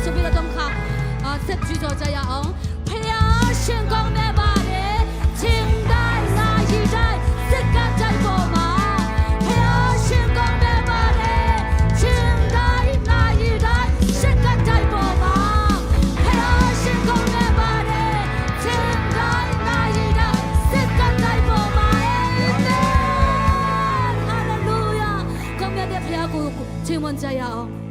ဆိုပြီးတော့ခါဆက်ကြည့်ကြကြရအောင်ဖယားရှင်ကောင်းတဲ့ပါတယ်ချင်းတိုင်းလာရီတိုင်းစက်ကတိုင်းပေါ်မှာဖယားရှင်ကောင်းတဲ့ပါတယ်ချင်းတိုင်းလာရီတိုင်းစက်ကတိုင်းပေါ်မှာဖယားရှင်ကောင်းတဲ့ပါတယ်ချင်းတိုင်းလာရီတိုင်းစက်ကတိုင်းပေါ်မှာဟာလေလုယာကောင်းတဲ့ဖယားကိုချီးမွမ်းကြရအောင်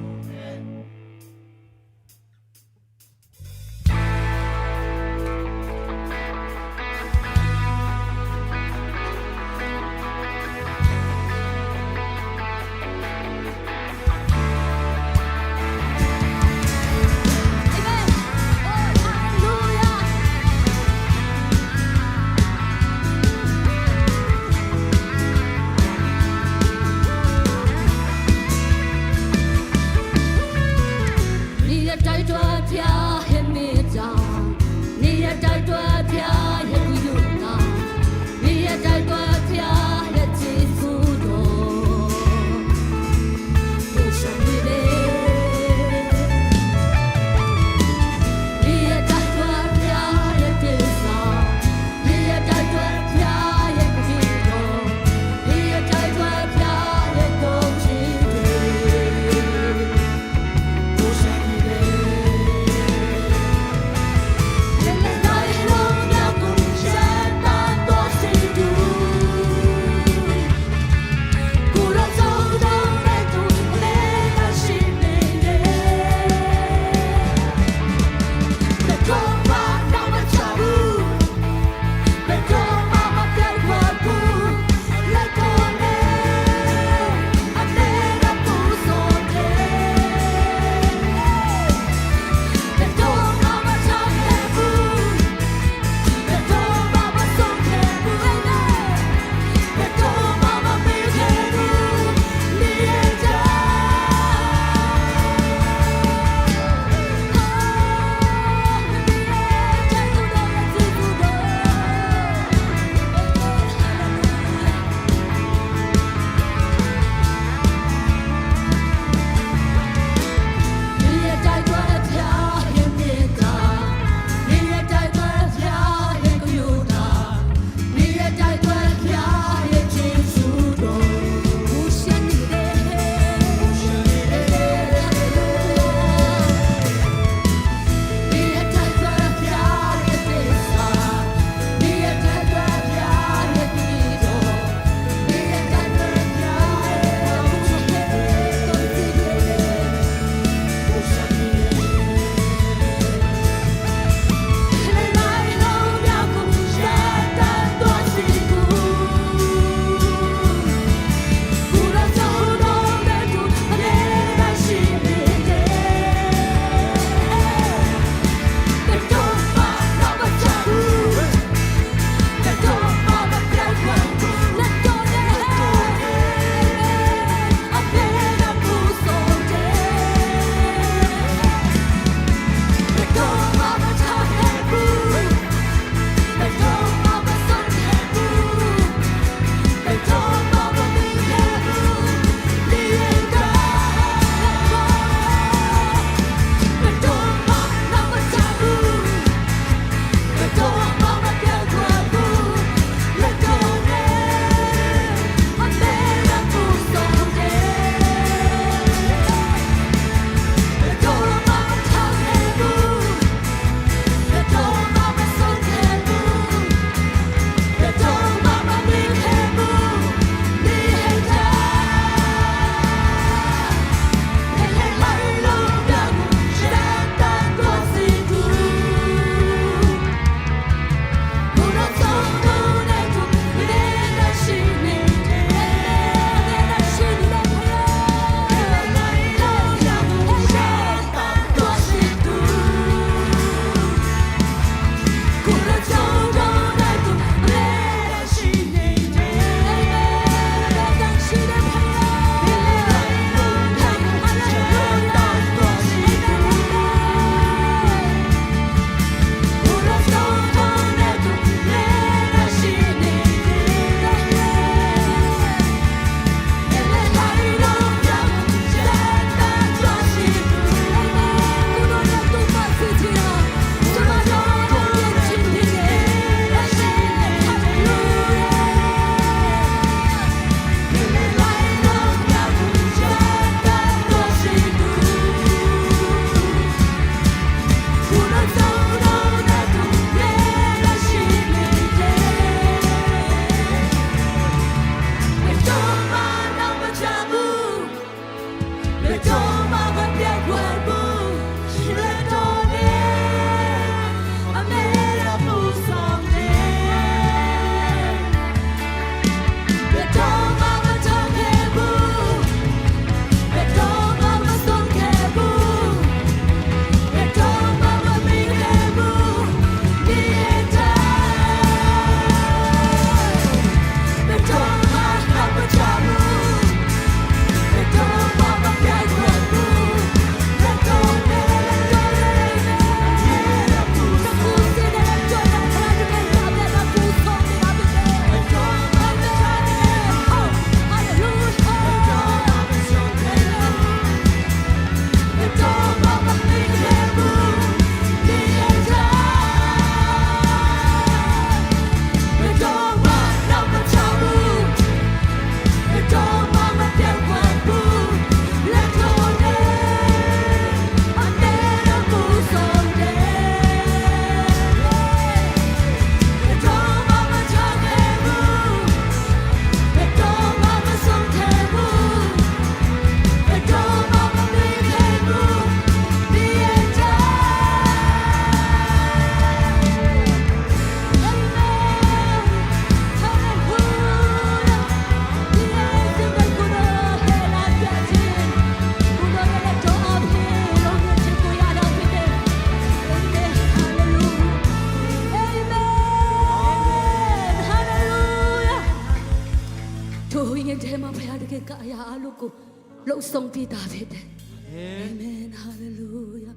တို့ကိုလှုပ်ဆောင်ပေးတာဖြစ်တယ်အာမင်ဟာလေလုယာ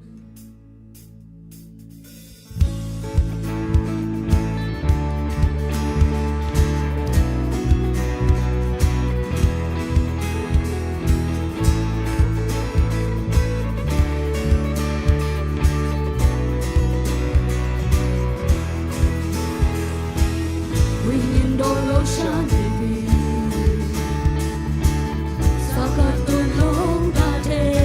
ဝိညာဉ်တော်လှရှာနေပြီစကားတော်လုံးတာတဲ့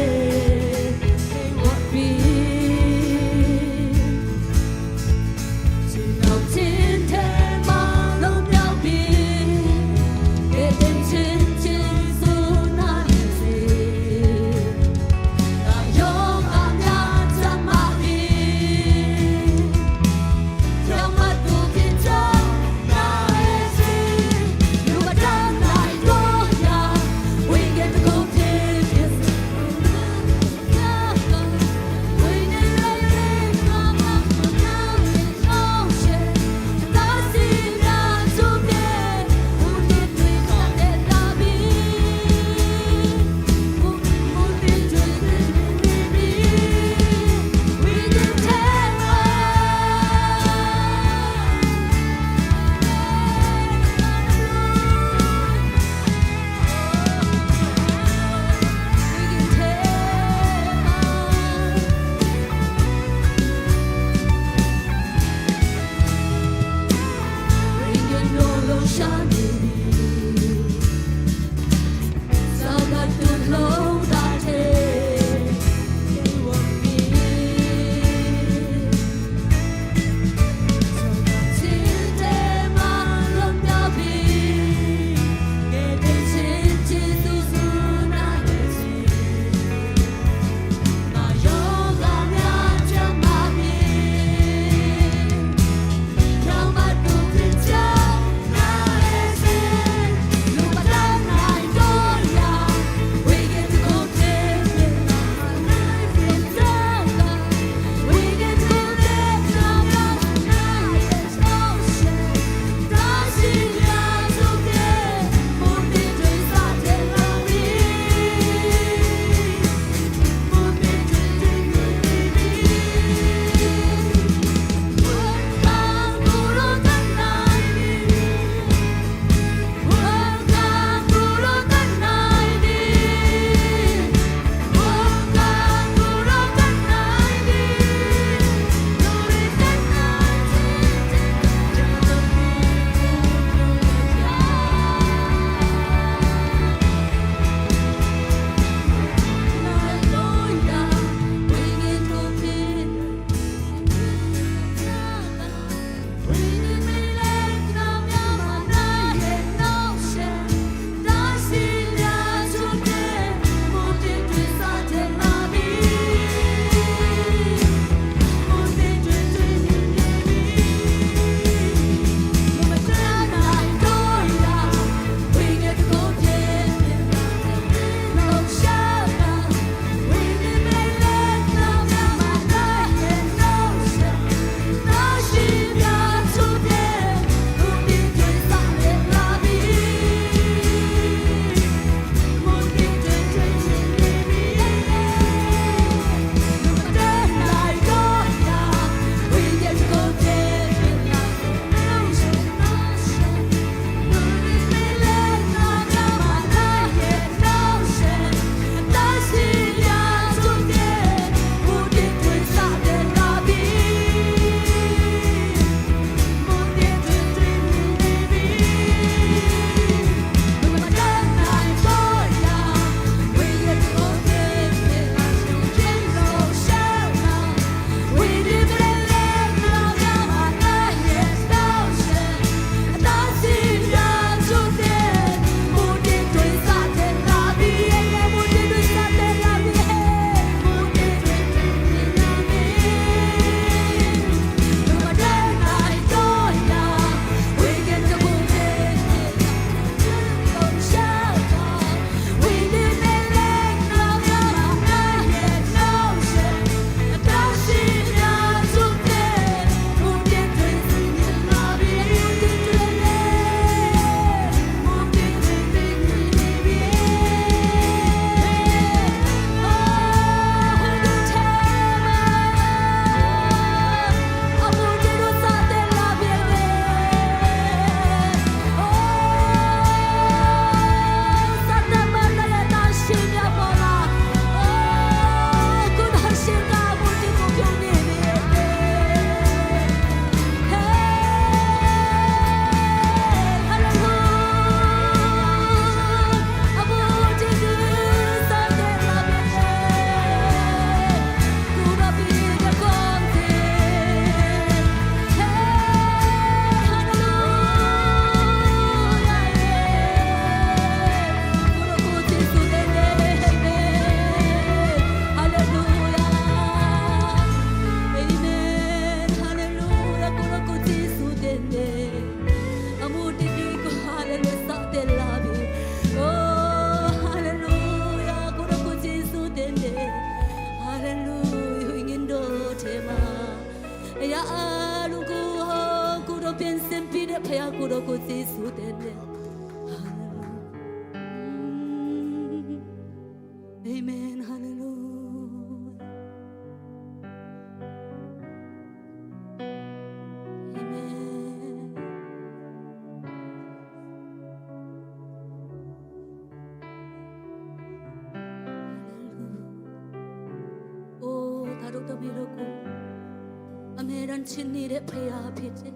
ချင်နေတဲ့ဖရာဖြစ်တယ်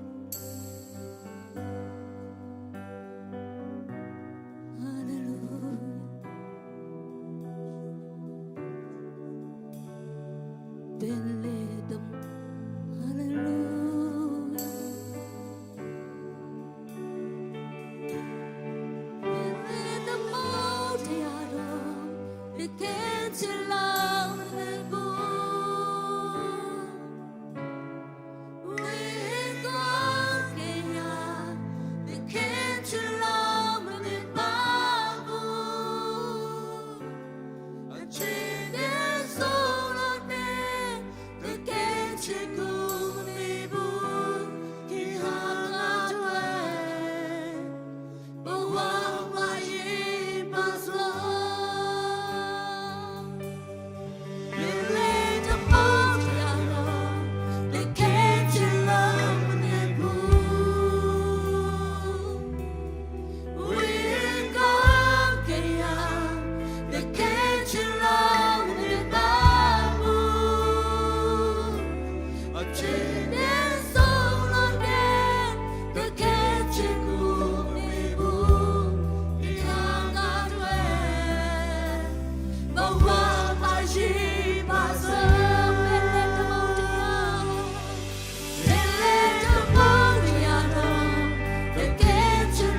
ဟာလေလုယာဘယ်လေဒမ်ဟာလေလုယာဘယ်လေဒမ်မောတရားတော်ဒီကဲချင်လောင်းနေဘူး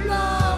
Love,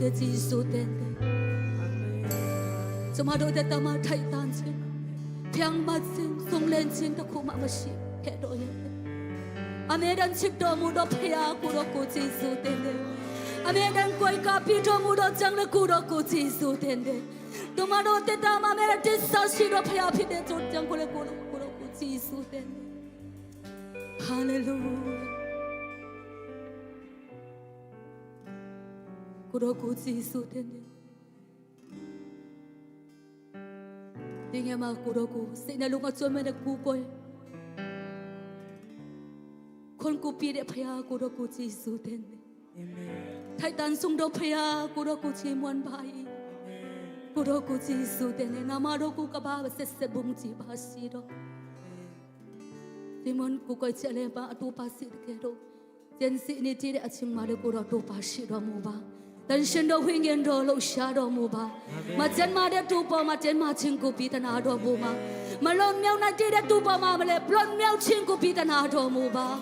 给基督点的，怎么都在他妈太担心，平马心送人心的苦妈妈西，开多人的，阿妹人吃多木多培养古多古基督点的，阿妹人贵咖比多木多将了古多古基督点的，他妈都在他妈妹人这啥西多培养皮的做将古多古基督点的，哈利路亚。古罗古基督的呢，今天嘛古罗古，现在路我专门的古鬼，คนกูปีเดพยา古罗古基督的呢，ไทยตันทรงดพยา古罗古ชิมวันบาย古罗古基督的呢，นามาโรกูกบ้าเสเสบุงจีบาสีโรที่มันกูก็เจริญบ้าตัวภาษีเกโรเจนสินิติเดอชิงมาเดกูรอตัวภาษีโรมูบ้า但是都会见着路下的木吧，嘛真嘛的土包嘛真嘛亲古比的那多木嘛，嘛乱苗那地的土包嘛嘛嘞乱苗亲古比的那多木吧，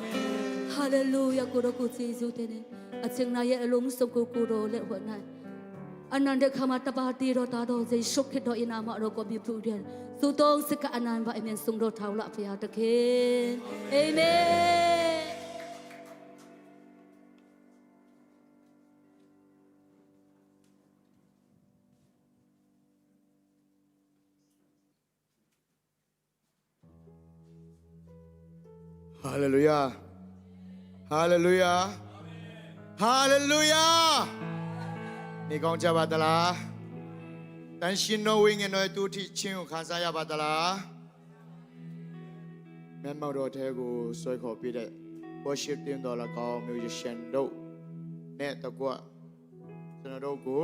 哈利路亚，古罗古基督的呢，啊亲那也龙送古古罗嘞混来，อันนั้นเด็กขมาตบาตีรถตาโดใจชุกขิดดอยนามาเราก็มีผู้เรียนสุดองสิกะอันนั้นว่าเอเมนส่งรถเท้าละพยาตะเคนเอเมน哈利路亚，哈利路亚，哈利路亚！你讲这巴达啦？但是诺维人那都提亲看啥呀巴达啦？แม่มาโรเทกูสวยขอปีเดว่าชิดทีมดอลลาร์ก็มิวสิชันดูเนี่ยตะกัวสนดูกู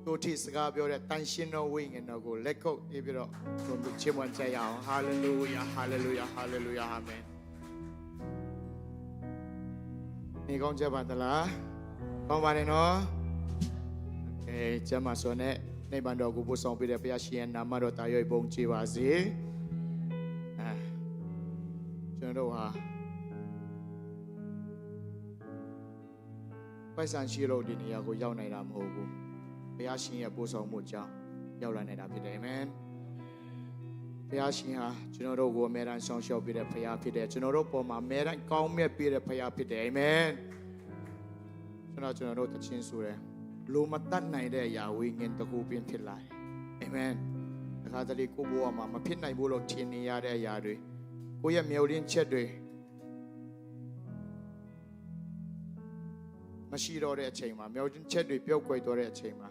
ตัวที่สกาเบียวเด但是诺维人那กูเล็กก็ที่พี่เราคนดูชิมวันใจยาวฮาเลลูยาฮาเลลูยาฮาเลลูยาอาเมนนี่ก็จะบัตรละก็มาเลยเนาะโอเคจะมาส่วนเนี่ยในบันดาลกูผู้ส่งปีเดพยาเชียนนำมาโดตายอยบงจีวาซีကျွန်တော်ဟာပိုက်ဆံရှိလို့ဒီနေရာကိုရောက်နိုင်တာမဟုတ်ဘူးဘုရားရှင်ရဲ့ပို့ဆောင်မှုကြောင့်ရောက်လာနေတာဖြစ်တယ်အာမင်ဘုရားရှင်ဟာကျွန်တော်တို့ကိုအမြဲတမ်းဆောင်ရှောက်ပေးတဲ့ဘုရားဖြစ်တယ်ကျွန်တော်တို့ပေါ်မှာအမြဲတမ်းကောင်းမြတ်ပေးတဲ့ဘုရားဖြစ်တယ်အာမင်ကျွန်တော်တို့တခြင်းဆိုတယ်လိုမတတ်နိုင်တဲ့အရာဝိညာဉ်တကူပင်ဖြစ်လာတယ်အာမင်အခါတလေကိုဘဝမှာမဖြစ်နိုင်ဘူးလို့ထင်နေရတဲ့အရာတွေကိုယ့်ရဲ့မျှော်လင့်ချက်တွေမရှိတော့တဲ့အချိန်မှာမျှော်လင့်ချက်တွေပျောက်ကွယ်သွားတဲ့အချိန်မှာ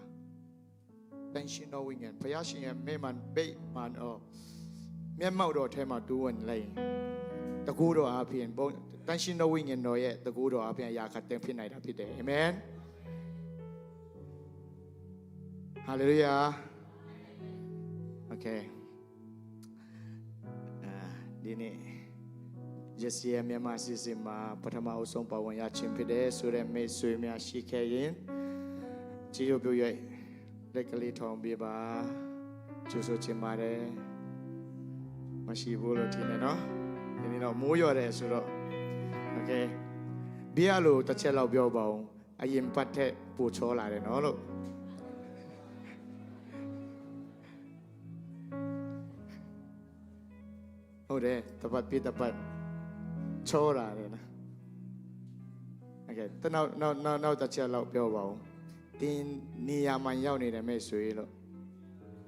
တန်ရှင်တော်ဝိညာဉ်ဘုရားရှင်ရဲ့မိမန်ပိတ်မှန်တော့မျက်မှောက်တော်ထဲမှာတူးဝင်လိုက်တကူတော်အပြင်တန်ရှင်တော်ဝိညာဉ်တော်ရဲ့တကူတော်အပြင်အရာခတ်တင်ဖြစ်နိုင်တာဖြစ်တယ်အာမင်ဟာလေလုယာโอเคဒီနေ့ယစီယမြန်မာစီစဉ်မှာပထမအဆုံးပါဝင်ရခြင်းဖြစ်တဲ့ဆိုတဲ့မိတ်ဆွေများရှိခဲ့ရင်ကြည်ရပြုရဲ့လက်ကလေးထောင်ပြပါကျူဆိုချင်ပါတယ်မရှိဘူးလို့ထင်တယ်နော်ဒီနေ့တော့မိုးရွာတယ်ဆိုတော့โอเคဘီယာလိုတစ်ချက်လောက်ပြောပါဦးအရင်ပတ်ထက်ပိုချောလာတယ်နော်လို့ဟုတ်တယ်တပတ်ပြတပတ်ချောလာတယ်နော်โอเคတနောက်တစ်ချက်လောက်ပြောပါဦးတင်းနေရာမှာရောက်နေတယ်မဲ့ဆွေလို့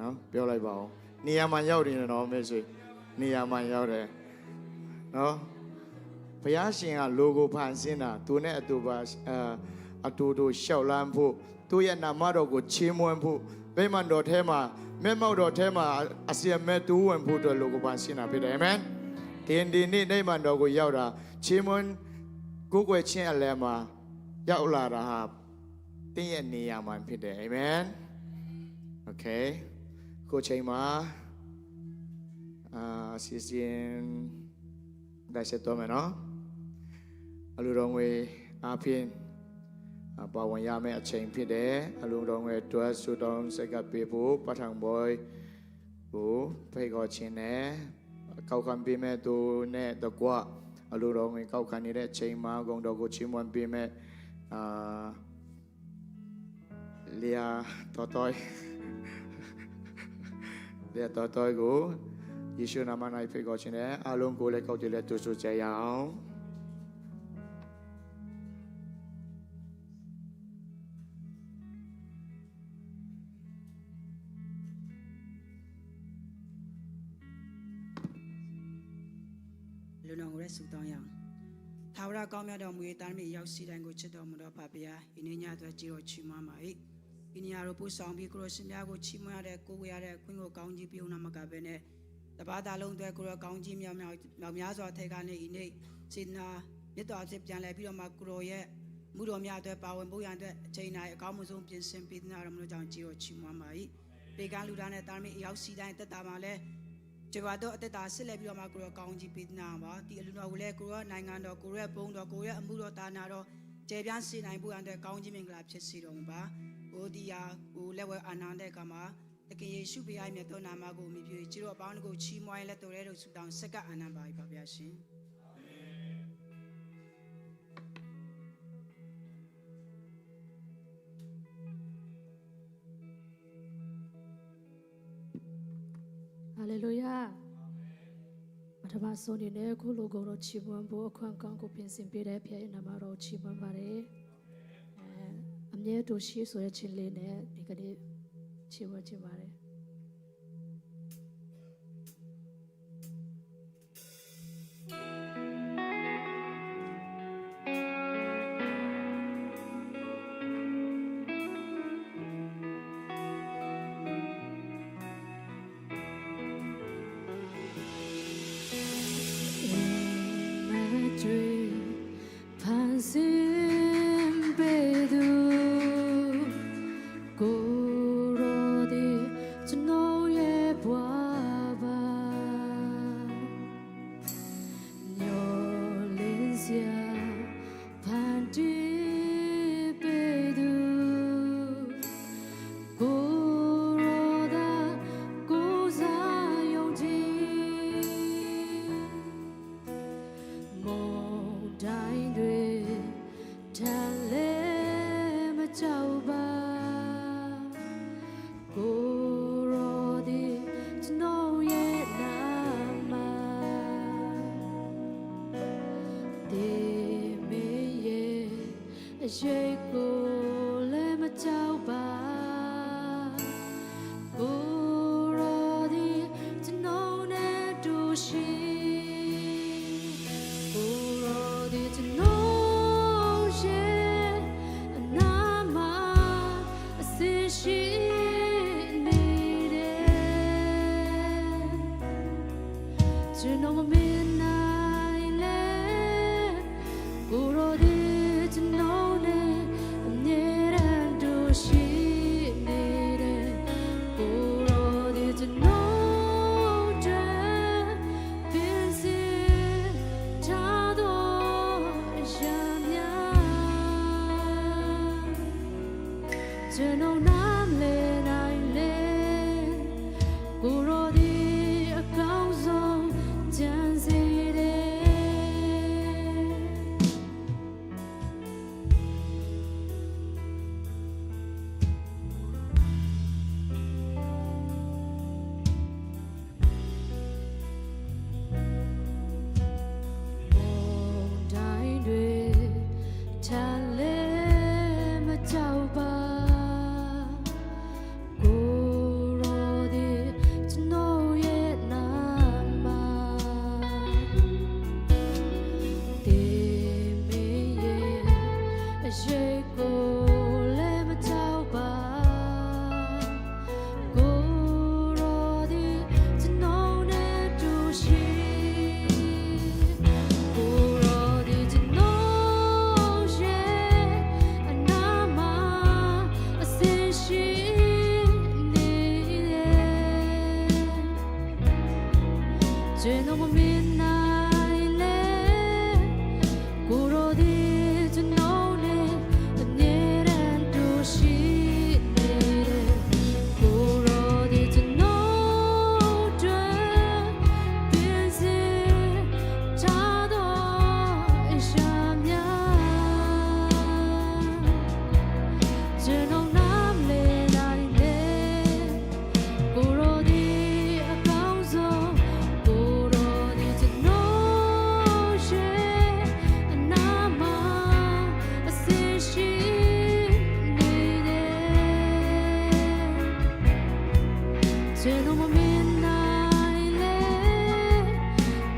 နော်ပြောလိုက်ပါဦးနေရာမှာရောက်နေတယ်နော်မဲ့ဆွေနေရာမှာရောက်တယ်နော်ဘုရားရှင်ကလိုကိုဖန်ဆင်းတာသူနဲ့အတူပါအတူတူလျှောက်လန်းဖို့သူရဲ့နာမတော်ကိုချီးမွမ်းဖို့ဗိမာန်တော်ထဲမှာမဲမောက်တော်ထဲမှာအစီအမဲတူးဝင်ဖို့အတွက်လိုကိုဖန်ဆင်းတာဖြစ်တယ်အာမင်ဒီနေ့နေမန်တော်ကိုရောက်တာချီးမွမ်းကိုယ်ွယ်ခြင်းအလဲမှာရောက်လာတာဟာတင်းရဲ့နေရာမှာဖြစ်တယ်အာမင်โอเคကိုချိန်မှာစီစဉ်ได้เสร็จตัวไหมเนาะอลูรองเวอาเพียนปาวันยาไม่เชิงพิเดอลูรองเวตัวสุดองสกัดปีผู้ปะทังบอยผู้ไปก่อชินเน่เข้าคันปีแม่ตัวเน่ตะกว่าอลูรองเวเข้าคันนี้ได้เชิงมากงดอกกุชิมวันปีแม่ လျာတော်တော်လျာတော်တော်ကိုယေရှုနာမ၌ဖိတ်ခေါ်ခြင်းနဲ့အားလုံးကိုလည်းကောက်တည်းလည်းတူဆူကြရအောင်လူတော်ကိုလည်းဆုတောင်းရအောင်ထာဝရကောင်းမြတ်တော်မူ၏တာမီရောက်စီတိုင်းကိုချစ်တော်မူသောဖခင်ဤနေ့ညအတွက်ကြည်တော်ချီးမွမ်းပါ၏ဤနေ့ရောပို့ဆောင်ပြီးကိုရရှင်များကိုချီးမွမ်းရတဲ့ကိုယ်ဝေရတဲ့ခွင့်ကိုကောင်းကြီးပြုနာမကပဲနဲ့တပါးသားလုံးအတွက်ကိုရကောင်းကြီးမြောက်များစွာထဲကနေဤနေ့စေနာမြတ်တော်အဖြစ်ပြန်လဲပြီးတော့မှကိုရရဲ့မှုတော်များအတွက်ပါဝင်ဖို့ရန်အတွက်အချိန်တိုင်းအကောင်းဆုံးပြင်ဆင်ပေးနာတော်မူသောကြောင့်ကြည်တော်ချီးမွမ်းပါ၏ပေကလူသားနဲ့တာမီရောက်စီတိုင်းတက်တာမှာလဲကျေပါတော့အသက်တာဆက်လက်ပြီးတော့မှကိုရောကောင်းကြီးပေးနာပါဒီအလူတော်ကိုလည်းကိုရောနိုင်ငံတော်ကိုရောဘုံတော်ကိုရောအမှုတော်တာနာတော်ကျေပြန်းစေနိုင်ဖို့အတွက်ကောင်းကြီးမင်္ဂလာဖြစ်စေတော်မူပါဟိုဒီယာကိုလက်ဝဲအာနန္ဒကမှာတကယ်ယေရှုဘုရားမြတ်တော်နာမကိုမြည်ပြီးကျေတော်အပေါင်းကိုချီးမွမ်းလက်တော်ရဲတို့ဆုတောင်းဆက်ကအာနန္ပါပါဗျာရှင်ဟာလေလုယာပထမဆုံးအနေနဲ့ခုလိုကိုတော့ချီးမွမ်းဖို့အခွင့်ကောင်းကိုပြင်ဆင်ပေးတဲ့ဖခင်ရဲ့နာမတော်ချီးမွမ်းပါတယ်အမြဲတူရှိဆိုတဲ့ခြင်းလေးနဲ့ဒီကနေ့ချီးမွမ်းခြင်းပါတယ်ရေကိုလည်းမကြောက်ပါကိုရောဒီကျွန်တော်နဲ့တူရှိကိုရောဒီကျွန်တော်ရဲ့အနာမအစရှိနေတယ်ကျွန်တော်မမင်းနိုင်လဲကိုရောဒီကျွန်တော်ကျွန်တော်နားမလဲနိုင်လေကိုရောဒီအကောင်းဆုံးကြံစီတယ်ကျွန်တော်မမင်းနိုင်လဲကိုရောဒီကျွန်တော်နဲ့အမြဲတ ရှိနေတယ်ကျေတော့မမြင်နိုင်လေ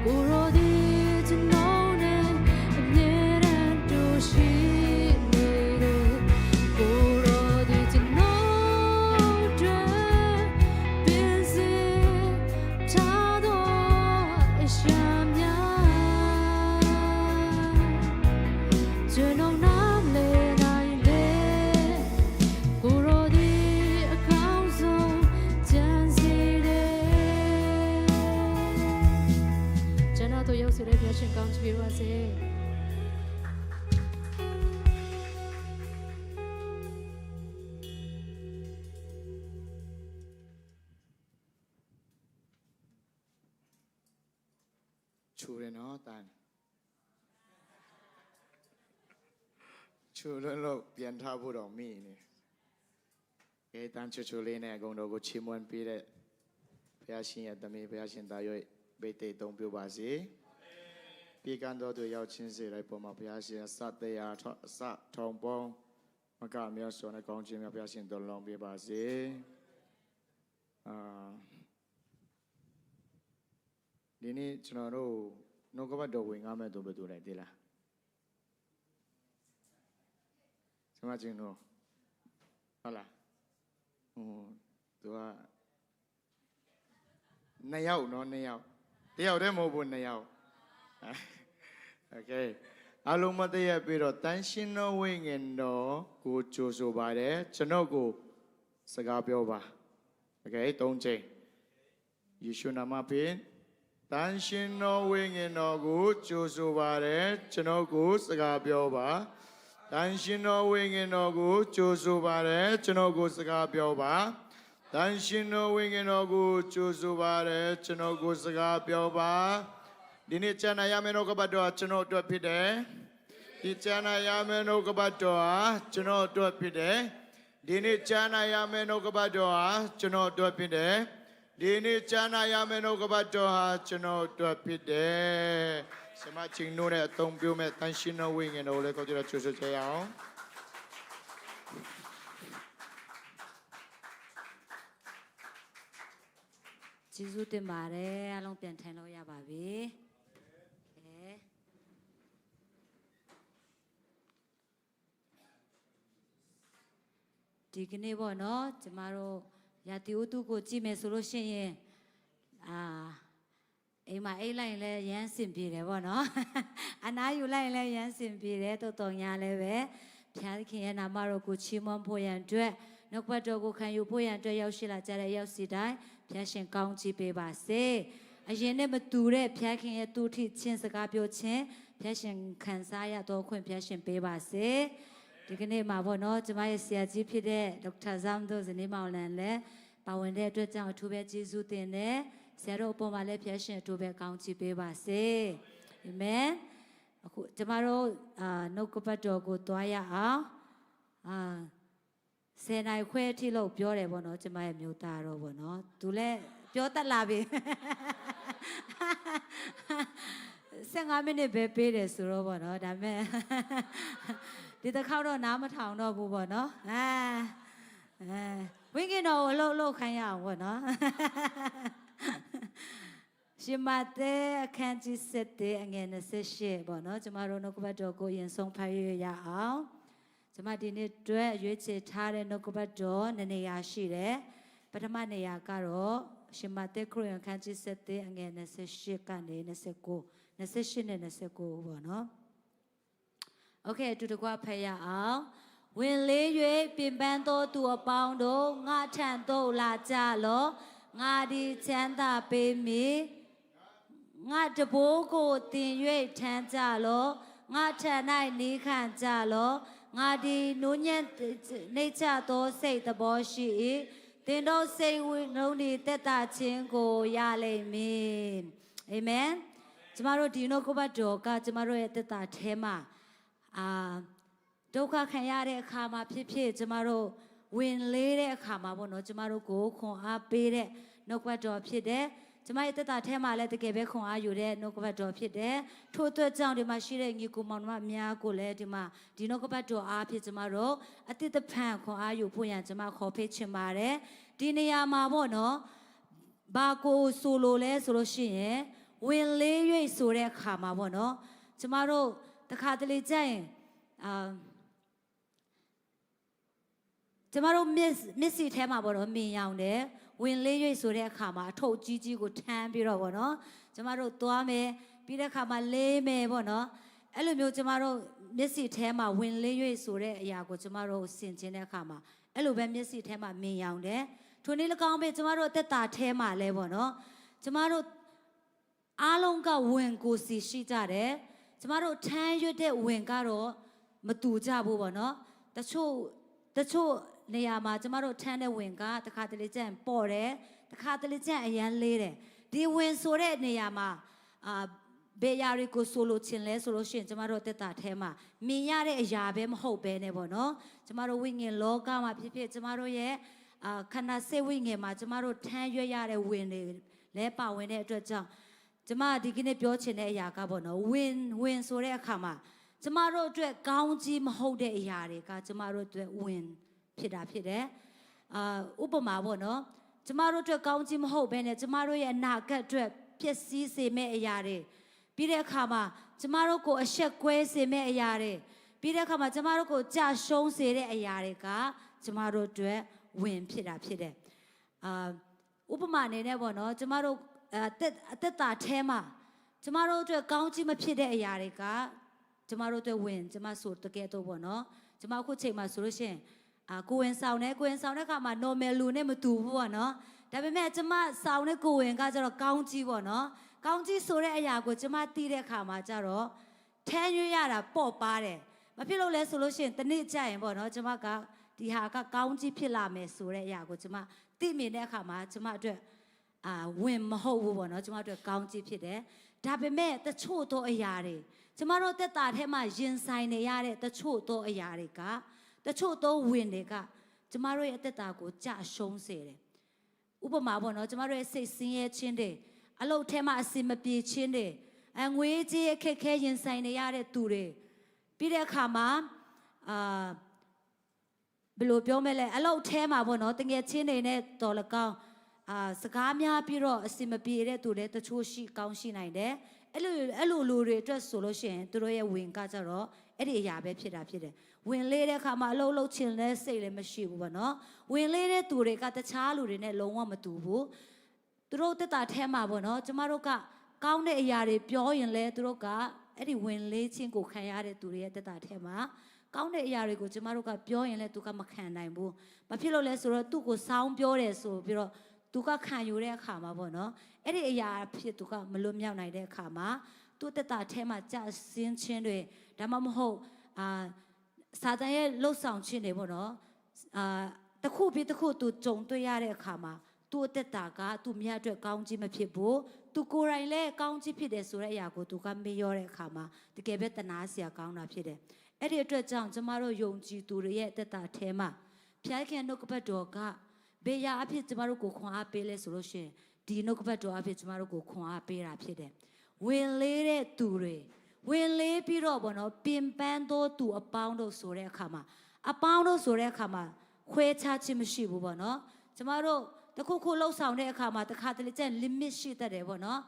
ကိုရောဒီကျွန်တော်နဲ့အမြဲတမ်းတို့ရှိနေတယ်ကိုရောဒီကျွန်တော်တွေပြင်းစင်ထားတော့အရှာများကျွန်တော်နားလေနိုင်လေကိုရောဒီအကောင်းဆုံးကြံစီတယ်ကျွန်တော်တို့ရောက်စီတဲ့ပြရှင်ကောင်းချီးပါစေချူတယ်နော်တန်ချူလို့ပြန်ထားဖို့တော့မိနေကဲတန်ချူလေးနဲ့အကုန်တော်ကိုချီးမွမ်းပေးတဲ့ဘုရားရှင်ရဲ့သမီးဘုရားရှင်သားရွေးဗိတ်တိတ်သုံးပြပါစေပြေကံတော်သူရောက်ချင်းစေလိုက်ပေါ်မှာဘုရားရှင်စတရားအစထောင်ပေါင်းမကမြောစွာနဲ့ကောင်းခြင်းများဘုရားရှင်တော်လုံးပေးပါစေဒီနေ့ကျွန်တော်တို့နှုတ်ကပတ်တော်ဝင်ငါမဲ့သူဘယ်သူလဲသိလားစမချင်းတို့ဟုတ်လားသူက2ယောက်နော်2ယောက်တယောက်တည်းမဟုတ်ဘူး2ယောက်โอเคအလုံးမတည့်ရပြီးတော့တန်ရှင်တော်ဝိငင်တော်ကိုကြိုဆိုပါတယ်ကျွန်တော်ကိုစကားပြောပါโอเค3ချိန်ယေရှုနာမဖြင့်တန်ရှင်တော်ဝိငင်တော်ကိုကြိုဆိုပါတယ်ကျွန်တော်ကိုစကားပြောပါတန်ရှင်တော်ဝိငင်တော်ကိုကြိုဆိုပါတယ်ကျွန်တော်ကိုစကားပြောပါတန်ရှင်တော်ဝိငင်တော်ကိုကြိုဆိုပါတယ်ကျွန်တော်ကိုစကားပြောပါဒီနေ့ကျမ်းနာရမယ့်နှုတ်ကပတ်တော်ကျွန်တော်အတွက်ဖြစ်တယ်ဒီကျမ်းနာရမယ့်နှုတ်ကပတ်တော်ဟာကျွန်တော်အတွက်ဖြစ်တယ်ဒီနေ့ကျမ်းနာရမယ့်နှုတ်ကပတ်တော်ဟာကျွန်တော်အတွက်ဖြစ်တယ်ဒီနေ့ကျမ်းနာရမယ့်နှုတ်ကပတ်တော်ဟာကျွန်တော်အတွက်ဖြစ်တယ်စမချင်းတို့နဲ့အသုံးပြုမဲ့တန်ရှင်တော်ဝိညာဉ်တော်လည်းကိုကြည့်ရချွတ်ချရအောင်ကျေးဇူးတင်ပါတယ်အားလုံးပြန်ထိုင်လို့ရပါပြီဒီကနေ့ပေါ့နော်ကျမတို့ရာတီဥတုကိုကြည့်မယ်ဆိုလို့ရှိရင်အိမ်မှာအိတ်လိုက်ရင်လည်းရမ်းစင်ပြေတယ်ပေါ့နော်အနားယူလိုက်ရင်လည်းရမ်းစင်ပြေတယ်တော်တော်ညာလည်းပဲဘုရားသခင်ရဲ့နာမတော်ကိုချီးမွမ်းဖို့ရန်အတွက်နှုတ်ကပတ်တော်ကိုခံယူဖို့ရန်အတွက်ရောက်ရှိလာကြတဲ့ရောက်စီတိုင်းဘုရားရှင်ကောင်းချီးပေးပါစေအရင်နဲ့မတူတဲ့ဘုရားခင်ရဲ့တူထိချင်းစကားပြောခြင်းဘုရားရှင်ခံစားရတော့ခွင့်ဘုရားရှင်ပေးပါစေဒီကနေ့မှာပေါ့နော်ကျမရဲ့ဆရာကြီးဖြစ်တဲ့ဒေါက်တာဇမ်တို့ဇနီးမောင်လန်လည်းပါဝင်တဲ့အတွက်ကြောင့်အထူးပဲကျေးဇူးတင်တယ်ဆရာတို့အပေါ်မှာလည်းဘုရားရှင်အထူးပဲကောင်းချီးပေးပါစေအာမင်အခုကျမတို့နှုတ်ကပတ်တော်ကိုတွားရအောင်10 နိုင်ခွဲအထိလို့ပြောတယ်ပေါ့နော်ကျမရဲ့မျိုးသားတော့ပေါ့နော်သူလည်းပြောတတ်လာပြီ15 မိနစ်ပဲပေးတယ်ဆိုတော့ပေါ့နော်ဒါပေမဲ့ဒီတစ်ခေါက်တော့နားမထောင်တော့ဘူးပေါ့နော်ဝိငင်တော်ကိုလှုပ်ခိုင်းရအောင်ပေါ့နော်ရှင်မဿဲအခန်းကြီး7အငယ်28ပေါ့နော်ကျမတို့နှုတ်ကပတ်တော်ကိုရင်ဆုံးဖတ်ရအောင်ကျမဒီနေ့အတွက်ရွေးချယ်ထားတဲ့နှုတ်ကပတ်တော်နှစ်နေရာရှိတယ်ပထမနေရာကတော့ရှင်မဿဲခရစ်ယာန်အခန်းကြီး7အငယ်28ကနေ29 28နဲ့29ပေါ့နော်โอเคအတူတကွဖတ်ရအောင်ဝင်လေး၍ပြင်ပန်းသောသူအပေါင်းတို့ငါထံသို့လာကြလောငါဒီချမ်းသာပေးမည်ငါတဘိုးကိုတင်၍ထမ်းကြလောငါထံ၌နေခံကြလောငါဒီနူးညံ့နေချသောစိတ်သဘောရှိ၏တင်တို့စိတ်ဝိနှုံးဒီတက်တာခြင်းကိုရလိမ့်မည်အာမင်ကျမတို့ဒီနှုတ်ကပတ်တော်ကကျမတို့ရဲ့တက်တာထဲမှာဒုက္ခခံရတဲ့အခါမှာဖြစ်ဖြစ်ကျမတို့ဝင်လေးတဲ့အခါမှာပေါ့နော်ကျမတို့ကိုခွန်အားပေးတဲ့နှုတ်ကပတ်တော်ဖြစ်တယ် ကျမရဲ့တက်တာထဲမှာလည်းတကယ်ပဲခွန်အားယူတဲ့နှုတ်ကပတ်တော်ဖြစ်တယ်ထို့အတွက်ကြောင့်ဒီမှာရှိတဲ့ညီကိုမောင်နှမအများကိုလည်းဒီမှာဒီနှုတ်ကပတ်တော်အားဖြင့်ကျမတို့အတိတ်တဖန်ခွန်အားယူဖို့ရန်ကျမခေါ်ဖိတ်ချင်ပါတယ်ဒီနေရာမှာပေါ့နော်ဘာကိုဆိုလိုလဲဆိုလို့ရှိရင်ဝင်လေး၍ဆိုတဲ့အခါမှာပေါ့နော်ကျမတို့တခါတလေကြရင်ကျမတို့မစ်စီထဲမှာပေါ့နော်မြင်ရောင်တယ်ဝင်လေး၍ဆိုတဲ့အခါမှာအထုပ်ကြီးကြီးကိုထမ်းပြီးတော့ပေါ့နော်ကျမတို့သွားမယ်ပြီးတဲ့အခါမှာလေးမယ်ပေါ့နော်အဲ့လိုမျိုးကျမတို့မျက်စိထဲမှာဝင်လေး၍ဆိုတဲ့အရာကိုကျမတို့ဆင်ခြင်တဲ့အခါမှာအဲ့လိုပဲမျက်စိထဲမှာမြင်ရောင်တယ်ထိုနည်း၎င်းပဲကျမတို့အသက်တာထဲမှာလဲပေါ့နော်ကျမတို့အားလုံးကဝင်ကိုစီရှိကြတယ်ကျမတို့ထမ်းရွတ်တဲ့ဝင်ကတော့မတူကြဘူးပေါ့နော်တချို့နေရာမှာကျမတို့ထမ်းတဲ့ဝင်ကတခါတလေကျန်ပေါ့တယ်တခါတလေကျန်အရန်လေးတယ်ဒီဝင်ဆိုတဲ့နေရာမှာဘေးရာတွေကိုဆိုလိုချင်လဲဆိုလို့ရှိရင်ကျမတို့တက်တာထဲမှာမြင်ရတဲ့အရာပဲမဟုတ်ပဲねပေါ့နော်ကျမတို့ဝိညာဉ်လောကမှာဖြစ်ဖြစ်ကျမတို့ရဲ့ခန္ဓာစိတ်ဝိညာဉ်မှာကျမတို့ထမ်းရွက်ရတဲ့ဝင်တွေလဲပါဝင်တဲ့အတွက်ကြောင့်ကျမဒီကနေ့ပြောချင်တဲ့အရာကပေါ့နော်ဝင်ဆိုတဲ့အခါမှာကျမတို့အတွက်ကောင်းကြီးမဟုတ်တဲ့အရာတွေကကျမတို့အတွက်ဝင်ဖြစ်တာဖြစ်တယ်ဥပမာပေါ့နော်ကျမတို့အတွက်ကောင်းကြီးမဟုတ်ဘဲနဲ့ကျမတို့ရဲ့အနာဂတ်အတွက်ပျက်စီးစေမယ့်အရာတွေပြီးတဲ့အခါမှာကျမတို့ကိုအရှက်ကွဲစေမယ့်အရာတွေပြီးတဲ့အခါမှာကျမတို့ကိုကြာရှုံးစေတဲ့အရာတွေကကျမတို့အတွက်ဝင်ဖြစ်တာဖြစ်တယ်ဥပမာအနေနဲ့ပေါ့နော်ကျမတို့အသက်တာထဲမှာကျမတို့အတွက်ကောင်းကြီးမဖြစ်တဲ့အရာတွေကကျမတို့အတွက်ဝင်ကျမဆိုတကယ်တော့ပေါ့နော်ကျမအခုချိန်မှာဆိုလို့ရှိရင်ကိုဝင်ဆောင်တဲ့ခါမှာ normal လူနဲ့မတူဘူးပေါ့နော်ဒါပေမဲ့ကျမဆောင်တဲ့ကိုဝင်ကကျတော့ကောင်းကြီးပေါ့နော်ကောင်းကြီးဆိုတဲ့အရာကိုကျမသိတဲ့ခါမှာကျတော့ထမ်းရွေးရတာပေါ့ပါတယ်မဖြစ်လို့လဲဆိုလို့ရှိရင်တနေ့ကျရင်ပေါ့နော်ကျမကဒီဟာကကောင်းကြီးဖြစ်လာမယ်ဆိုတဲ့အရာကိုကျမသိမြင်တဲ့အခါမှာကျမအတွက်ဝင်မဟုတ်ဘူးပေါ့နော်ကျမတို့ကောင်းကြီးဖြစ်တယ်ဒါပေမဲ့တချို့သောအရာတွေကျမတို့တက်တာထဲမှာရင်ဆိုင်နေရတဲ့တချို့သောအရာတွေကတချို့သောဝင်တွေကကျမတို့ရဲ့အသက်တာကိုကြာရှုံးစေတယ်ဥပမာပေါ့နော်ကျမတို့ရဲ့စိတ်ဆင်းရဲခြင်းတွေအလုပ်ထဲမှာအစင်မပြေခြင်းတွေငွေကြေးအခက်ခဲရင်ဆိုင်နေရတဲ့သူတွေပြီးတဲ့အခါမှာဘယ်လိုပြောမလဲအလုပ်ထဲမှာပေါ့နော်တကယ်ချင်းတွေနဲ့တော်လကောင်းစကားများပြီးတော့အစင်မပြေတဲ့သူတွေတချို့ရှိကောင်းရှိနိုင်တယ်အဲ့လိုလူတွေအတွက်ဆိုလို့ရှိရင်သူတို့ရဲ့ဝင်ကကြတော့အဲ့ဒီအရာပဲဖြစ်တာဖြစ်တယ်ဝင်လေးတဲ့အခါမှာအလုပ်လုပ်ချင်တဲ့စိတ်လည်းမရှိဘူးပေါ့နော်ဝင်လေးတဲ့သူတွေကတခြားလူတွေနဲ့လုံးဝမတူဘူးသူတို့တက်တာထဲမှာပေါ့နော်ကျမတို့ကကောင်းတဲ့အရာတွေပြောရင်လဲသူတို့ကအဲ့ဒီဝင်လေးချင်းကိုခံရတဲ့သူတွေရဲ့တက်တာထဲမှာကောင်းတဲ့အရာတွေကိုကျမတို့ကပြောရင်လဲသူကမခံနိုင်ဘူးမဖြစ်လို့လဲဆိုတော့သူ့ကိုစောင်းပြောတယ်ဆိုပြီးတော့သူကခံယူတဲ့အခါမှာပေါ့နော်အဲ့ဒီအရာဖြစ်သူကမလွတ်မြောက်နိုင်တဲ့အခါမှာသူ့တက်တာထဲမှာကြာဆင်းခြင်းတွေဒါမှမဟုတ်စာတန်ရဲ့လှုပ်ဆောင်ခြင်းတွေပေါ့နော်တစ်ခုပြီးတစ်ခုသူကြုံတွေ့ရတဲ့အခါမှာသူ့အသက်တာကသူမြတ်အတွက်ကောင်းကြီးမဖြစ်ဘူးသူကိုယ်တိုင်လည်းကောင်းကြီးဖြစ်တယ်ဆိုတဲ့အရာကိုသူကမေ့လျော့တဲ့အခါမှာတကယ်ပဲတနာစရာကောင်းတာဖြစ်တယ်အဲ့ဒီအတွက်ကြောင့်ကျမတို့ယုံကြည်သူတွေရဲ့အသက်တာထဲမှာဖခင်နှုတ်ကပတ်တော်ကဘေးရာအဖြစ်ကျမတို့ကိုခွန်အားပေးလဲဆိုလို့ရှိရင်ဒီနှုတ်ကပတ်တော်အဖြစ်ကျမတို့ကိုခွန်အားပေးတာဖြစ်တယ်ဝင်လေးတဲ့သူတွေဝင်လေးပြီးတော့ဘောနော်ပင်ပန်းသောသူအပေါင်းတို့ဆိုတဲ့အခါမှာအပေါင်းတို့ဆိုတဲ့အခါမှာခွဲခြားခြင်းမရှိဘူးပေါ့နော်ကျမတို့တခုခုလှုပ်ဆောင်တဲ့အခါမှာတစ်ခါတလေကျရင် limit ရှိတတ်တယ်ပေါ့နော်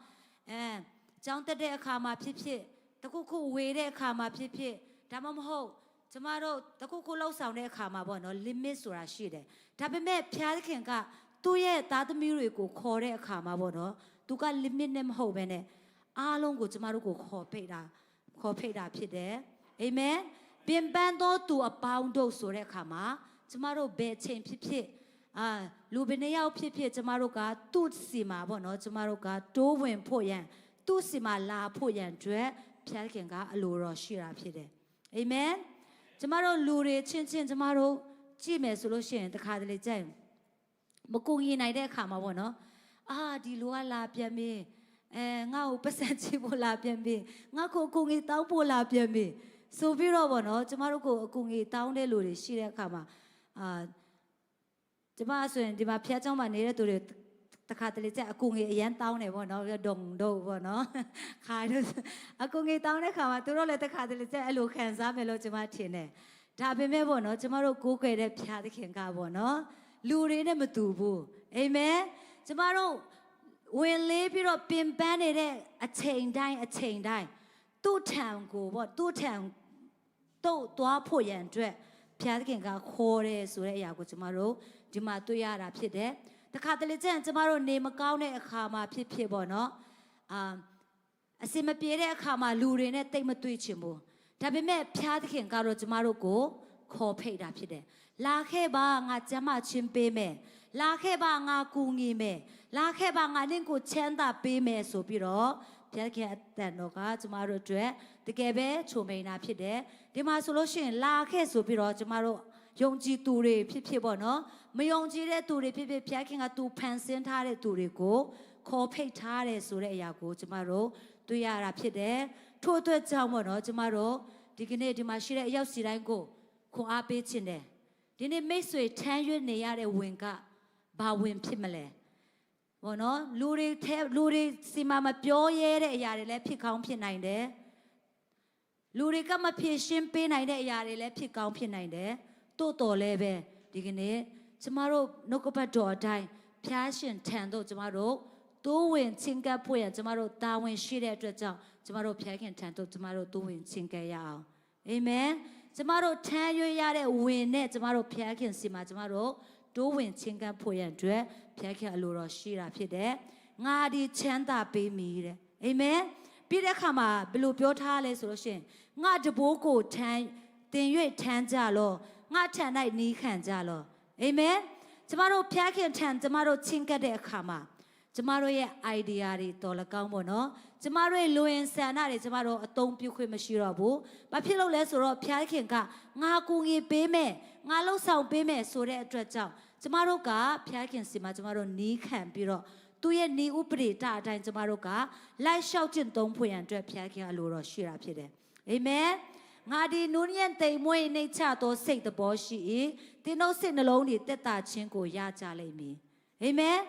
ကျောင်းတက်တဲ့အခါမှာဖြစ်ဖြစ်တခုခုဝေတဲ့အခါမှာဖြစ်ဖြစ်ဒါမှမဟုတ်ကျမတို့တခုခုလှုပ်ဆောင်တဲ့အခါမှာပေါ့နော် limit ဆိုတာရှိတယ်ဒါပေမဲ့ဖျားခင်ကသူ့ရဲ့သားသမီးတွေကိုခေါ်တဲ့အခါမှာပေါ့နော်သူက limit နဲ့မဟုတ်ဘဲနဲ့အားလုံးကိုကျမတို့ကိုခေါ်ဖိတ်တာဖြစ်တယ်အာမင်ပင်ပန်းသောသူအပေါင်းတို့ဆိုတဲ့အခါမှာကျမတို့ဘယ်ချိန်ဖြစ်ဖြစ်လူဘယ်နှယောက်ဖြစ်ဖြစ်ကျမတို့ကသူ့စီမှာပေါ့နော်ကျမတို့ကတိုးဝင်ဖို့ရန်သူ့စီမှာလာဖို့ရန်အတွက်ဖျားခင်ကအလိုတော်ရှိတာဖြစ်တယ်အာမင်ကျမတို့လူတွေချင်းကျမတို့ကြည့်မယ်ဆိုလို့ရှိရင်တခါတလေကြိုက်မကူညီနိုင်တဲ့အခါမှာပေါ့နော်ဒီလူကလာပြန်ပြီငါ့ကိုပတ်စံချဖို့လာပြန်ပြီငါ့ကိုအကူငီတောင်းဖို့လာပြန်ပြီဆိုပြီးတော့ပေါ့နော်ကျမတို့ကိုအကူငီတောင်းတဲ့လူတွေရှိတဲ့အခါမှာကျမဆိုရင်ဒီမှာဖျားเจ้าမှာနေတဲ့သူတွေတ တခါတလေကျအကူငယ်အရန်တောင်းတယ်ပေါ့နော်ဒုံတို့ပေါ့နော်ခါတို့အကူငယ်တောင်းတဲ့ခါမှာသူတို့လည်းတခါတလေကျအဲ့လိုခံစားမယ်လို့ကျွန်မထင်တယ်ဒါပေမဲ့ပေါ့နော်ကျွန်မတို့ကိုးကွယ်တဲ့ဘုရားသခင်ကပေါ့နော်လူတွေနဲ့မတူဘူးအာမင်ကျွန်မတို့ဝင်လေးပြီးတော့ပင်ပန်းနေတဲ့အချိန်တိုင်းသူ့ထံကိုပေါ့သူ့ထံတော့သွားဖို့ရန်အတွက်ဘုရားသခင်ကခေါ်တယ်ဆိုတဲ့အရာကိုကျွန်မတို့ဒီမှာတွေ့ရတာဖြစ်တယ်တခါတလေကျရင်ကျမတို့နေမကောင်းတဲ့အခါမှာဖြစ်ပေါ့နော်အစင်မပြေတဲ့အခါမှာလူတွေနဲ့တိတ်မတွေ့ချင်ဘူးဒါပေမဲ့ဖျားသခင်ကတော့ကျမတို့ကိုခေါ်ဖိတ်တာဖြစ်တယ်လာခဲ့ပါငါကျမချင်းပေးမယ်လာခဲ့ပါငါကူညီမယ်လာခဲ့ပါငါနင့်ကိုချမ်းသာပေးမယ်ဆိုပြီးတော့ဖျားသခင်အတန်တော်ကကျမတို့အတွက်တကယ်ပဲချုံမိန်တာဖြစ်တယ်ဒီမှာဆိုလို့ရှိရင်လာခဲ့ဆိုပြီးတော့ကျမတို့ယုံကြည်သူတွေဖြစ်ပေါ့နော်မယုံကြည်တဲ့သူတွေဖြစ်ဘုရားခင်ကသူဖန်ဆင်းထားတဲ့သူတွေကိုခေါ်ဖိတ်ထားတယ်ဆိုတဲ့အရာကိုကျမတို့တွေ့ရတာဖြစ်တယ်ထို့အတွက်ကြောင့်ပေါ့နော်ကျမတို့ဒီကနေ့ဒီမှာရှိတဲ့အယောက်စီတိုင်းကိုခွန်အားပေးခြင်းတယ်ဒီနေ့မိတ်ဆွေထမ်းရွက်နေရတဲ့ဝင်ကဘာဝင်ဖြစ်မလဲဘောနော်လူတွေစီမမပြောရဲတဲ့အရာတွေလည်းဖြစ်ကောင်းဖြစ်နိုင်တယ်လူတွေကမဖြေရှင်းပေးနိုင်တဲ့အရာတွေလည်းဖြစ်ကောင်းဖြစ်နိုင်တယ်တို့တော်လည်းပဲဒီကနေ့ကျမတို့နှုတ်ကပတ်တော်အတိုင်းဖျားရှင်ထံတို့ကျမတို့တိုးဝင်ချင်းကပ်ဖို့ရကျမတို့တာဝန်ရှိတဲ့အတွက်ကြောင့်ကျမတို့ဖျားခင်ထံတို့ကျမတို့တိုးဝင်ချင်းကပ်ရအောင်အာမင်ကျမတို့ထမ်းရွေးရတဲ့ဝင်နဲ့ကျမတို့ဖျားခင်စီမှာကျမတို့တိုးဝင်ချင်းကပ်ဖို့ရအတွက်ဖျားခင်အလိုတော်ရှိတာဖြစ်တယ်ငါဒီချမ်းသာပေးမိတဲ့အာမင်ပြီးတဲ့အခါမှာဘယ်လိုပြောထားလဲဆိုလို့ရှိရင်ငါတဘိုးကိုထမ်းတင်၍ထမ်းကြလောငါထံ၌နီးခံကြလောအာမင်ကျမတို့ဖျားခင်ထံကျမတို့ချင်းကပ်တဲ့အခါမှာကျမတို့ရဲ့ idea တွေတော်လကောင်းပေါ့နော်ကျမတို့ရဲ့လူရင်ဆန္ဒတွေကျမတို့အသုံးပြုခွင့်မရှိတော့ဘူးဘာဖြစ်လို့လဲဆိုတော့ဖျားခင်ကငါကူညီပေးမယ်ငါလှုပ်ဆောင်ပေးမယ်ဆိုတဲ့အတွက်ကြောင့်ကျမတို့ကဖျားခင်စီမှာကျမတို့နီးခံပြီးတော့သူရဲ့နေဥပဒေတာအတိုင်းကျမတို့ကလိုက်လျှောက်ကျင့်သုံးဖို့ရန်အတွက်ဖျားခင်အလိုတော်ရှိတာဖြစ်တယ်အာမင်ငါဒီနုညံ့တိမ်မွေးနှိမ့်ချသောစိတ်သဘောရှိ၏တင်းတို့စိတ်နှလုံးတွေတက်တာခြင်းကိုရကြလိမ့်မည်အာမင်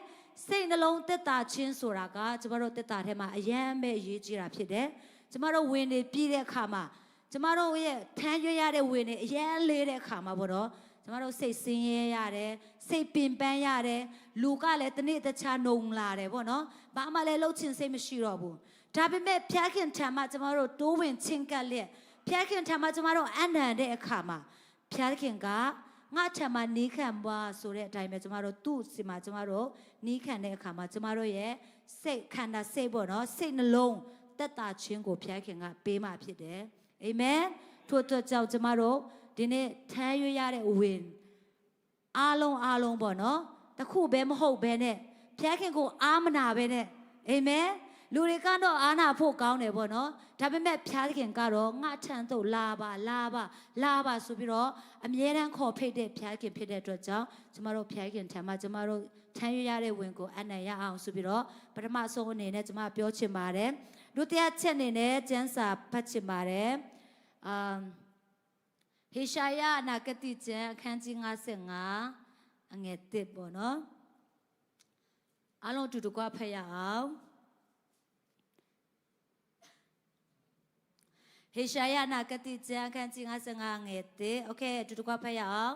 စိတ်နှလုံးတက်တာခြင်းဆိုတာကကျမတို့တက်တာထဲမှာအယမ်းပဲအရေးကြီးတာဖြစ်တယ်ကျမတို့ဝင်နေပြီးတဲ့အခါမှာကျမတို့ရဲ့ထမ်းရွက်ရတဲ့ဝင်နေအယမ်းလေးတဲ့အခါမှာပေါ့နော်ကျမတို့စိတ်ဆင်းရဲရတယ်စိတ်ပင်ပန်းရတယ်လူကလည်းတနေ့တခြားနှုံလာတယ်ပေါ့နော်ဘာမှလည်းလှုပ်ချင်စိတ်မရှိတော့ဘူးဒါပေမဲ့ဖျားခင်ထံမှာကျမတို့တိုးဝင်ချင်းကပ်လက်ဖျားခင်ထံမှာကျမတို့အနံတဲ့အခါမှာဖျားခင်ကငါထံမှာနီးခံပါဆိုတဲ့အတိုင်းပဲကျမတို့သူ့စီမှာကျမတို့နီးခံတဲ့အခါမှာကျမတို့ရဲ့စိတ်ခန္ဓာစိတ်ပေါ့နော်စိတ်နှလုံးတက်တာခြင်းကိုဖျားခင်ကပေးမှဖြစ်တယ်အာမင်ထို့အတွက်ကြောင့်ကျမတို့ဒီနေ့ထမ်းရွေးရတဲ့ဝင်အားလုံးပေါ့နော်တခုပဲမဟုတ်ပဲနဲ့ဖျားခင်ကိုအားမနာပဲနဲ့အာမင်လူတွေကတော့အားနာဖို့ကောင်းတယ်ပေါ့နော်ဒါပေမဲ့ဖျားခင်ကတော့ငါထံသို့လာပါဆိုပြီးတော့အမြဲတမ်းခေါ်ဖိတ်တဲ့ဖျားခင်ဖြစ်တဲ့အတွက်ကြောင့်ကျမတို့ဖျားခင်ထံမှာကျမတို့ထမ်းရွေးရတဲ့ဝင်ကိုအနံ့ရအောင်ဆိုပြီးတော့ပထမဆုံးအနေနဲ့ကျမပြောချင်ပါတယ်ဒုတိယချက်အနေနဲ့ကျမ်းစာဖတ်ချင်ပါတယ်ဟေရှာယအနာဂတိကျမ်းအခန်းကြီး55အငယ်1ပေါ့နော်အားလုံးတူတူကဖတ်ရအောင်ဟေရှာယအနာဂတိကျမ်းအခန်းကြီး55ငယ်1โอเคတူတူကဖတ်ရအောင်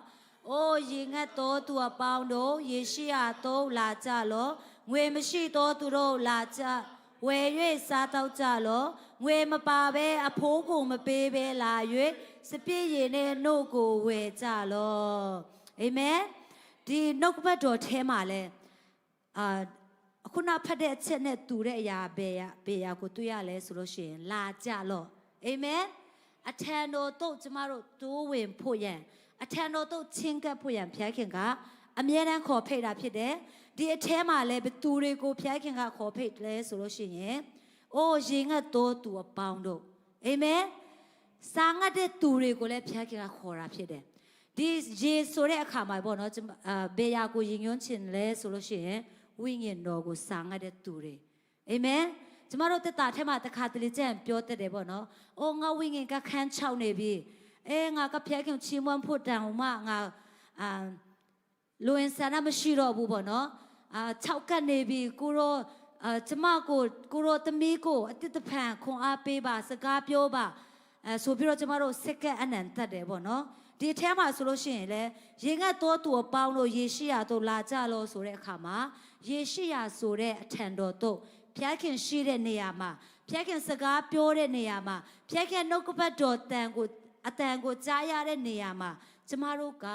အိုးရေငတ်သောသူအပေါင်းတို့ယေရှိယသို့လာကြလောငွေမရှိသောသူတို့လာကြဝယ်၍စားတော့ကြလောငွေမပါဘဲအဖိုးကိုမပေးဘဲလာ၍စပြည့်ရည်နဲ့နှုတ်ကိုဝယ်ကြလောအာမင်ဒီနှုတ်ဘတ်တော်ထဲမှာလဲခုနဖတ်တဲ့အချက်နဲ့တူတဲ့အရာဘေးရာကိုတွေ့ရလဲဆိုလို့ရှိရင်လာကြလောအာမင်အထံတော်တို့ကျမတို့တိုးဝင်ဖို့ရန်အထံတော်တို့ချင်းကပ်ဖို့ရန်ဖျားခင်ကအမြဲတမ်းခေါ်ဖိတ်တာဖြစ်တယ်ဒီအထဲမှာလဲဘသူတွေကိုဖျားခင်ကခေါ်ဖိတ်လဲဆိုလို့ရှိရင်အိုးရင်ငတ်တော်သူအပေါင်းတို့အာမင်စာငတ်တဲ့သူတွေကိုလည်းဖျားခင်ကခေါ်တာဖြစ်တယ်ဒီရေဆိုတဲ့အခါမှာပေါ့နော်ဘေးရာကိုရင်ညွှန်းချင်လဲဆိုလို့ရှိရင်ဝိညာဉ်တော်ကိုစာငတ်တဲ့သူတွေအာမင်ကျမတို့တက်တာထဲမှာတခါတလေကျန်ပြောတတ်တယ်ပေါ့နော်။အိုးငါဝိညာဉ်ကခန်းချောက်နေပြီ။ငါကဖျားခင်ချီးမွမ်းဖို့တောင်မှငါလူဝင်ဆန္ဒမရှိတော့ဘူးပေါ့နော် 6ကန်နေပြီကိုရောကျမကိုရောသမီးကိုအတစ်တဖန်ခွန်အားပေးပါစကားပြောပါဆိုပြီးတော့ကျမတို့စက္ကအနံတတ်တယ်ပေါ့နော်ဒီအထဲမှာဆိုလို့ရှိရင်လေရေငတ်တော်သူအပေါင်းတို့ရေရှိရာတို့လာကြလို့ဆိုတဲ့အခါမှာရေရှိရာဆိုတဲ့အထံတော်တို့ဖျားခင်ရှိတဲ့နေရာမှာဖျားခင်စကားပြောတဲ့နေရာမှာဖျားခင်နှုတ်ကပတ်တော်အတန်ကိုကြားရတဲ့နေရာမှာကျမတို့က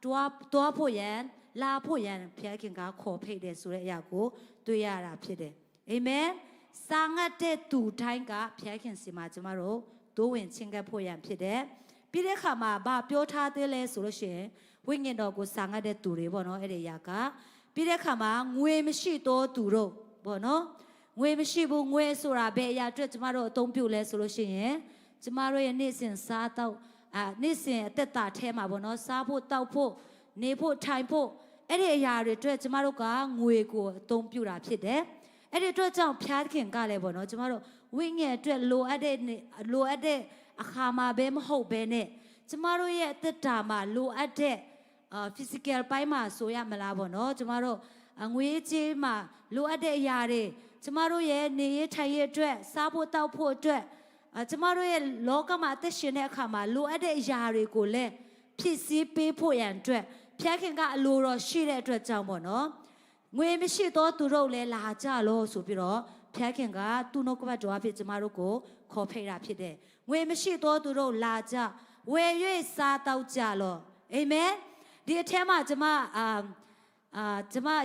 တွားဖို့ရန်လာဖို့ရန်ဖျားခင်ကခေါ်ဖိတ်တယ်ဆိုတဲ့အရာကိုတွေ့ရတာဖြစ်တယ်အာမင်စာငတ်တဲ့သူတိုင်းကဖျားခင်စီမှာကျမတို့ဒိုးဝင်ချင်းကပ်ဖို့ရန်ဖြစ်တယ်ပြီးတဲ့အခါမှာဘာပြောထားသေးလဲဆိုလို့ရှိရင်ဝိညာဉ်တော်ကိုစာငတ်တဲ့သူတွေပေါ့နော်အဲ့ဒီအရာကပြီးတဲ့အခါမှာငွေမရှိတော့သူတို့ပေါ့နော်ငွေမရှိဘူးငွေဆိုတာဘယ်အရာအတွက်ကျမတို့အသုံးပြုလဲဆိုလို့ရှိရင်ကျမတို့ရဲ့နေ့စဉ်စားတော့နေ့စဉ်အသက်တာထဲမှာပေါ့နော်စားဖို့တောက်ဖို့နေဖို့ထိုင်ဖို့အဲ့ဒီအရာတွေအတွက်ကျမတို့ကငွေကိုအသုံးပြုတာဖြစ်တယ်အဲ့ဒီအတွက်ကြောင့်ဖျားခင်ကလည်းပေါ့နော်ကျမတို့ဝိညာဉ်အတွက်လိုအပ်တဲ့အခါမှာပဲမဟုတ်ဘဲနဲ့ကျမတို့ရဲ့အသက်တာမှာလိုအပ်တဲ့ physical ပိုင်းမှာဆိုရမလားပေါ့နော်ကျမတို့ငွေကြေးမှာလိုအပ်တဲ့အရာတွေကျမတို့ရဲ့နေရထိုင်ရအတွက်စားဖို့တောက်ဖို့အတွက်ကျမတို့ရဲ့လောကမှာအသက်ရှင်တဲ့အခါမှာလိုအပ်တဲ့အရာတွေကိုလည်းဖြည့်ဆည်းပေးဖို့ရန်အတွက်ဖျားခင်ကအလိုတော်ရှိတဲ့အတွက်ကြောင့်ပေါ့နော်ငွေမရှိတော့သူတို့လည်းလာကြလို့ဆိုပြီးတော့ဖျားခင်ကသူ့နှုတ်ကပတ်တော်အဖြစ်ကျမတို့ကိုခေါ်ဖိတ်တာဖြစ်တယ်ငွေမရှိတော့သူတို့လာကြဝယ်၍စားတောက်ကြလို့အာမင်ဒီအထဲမှာကျမ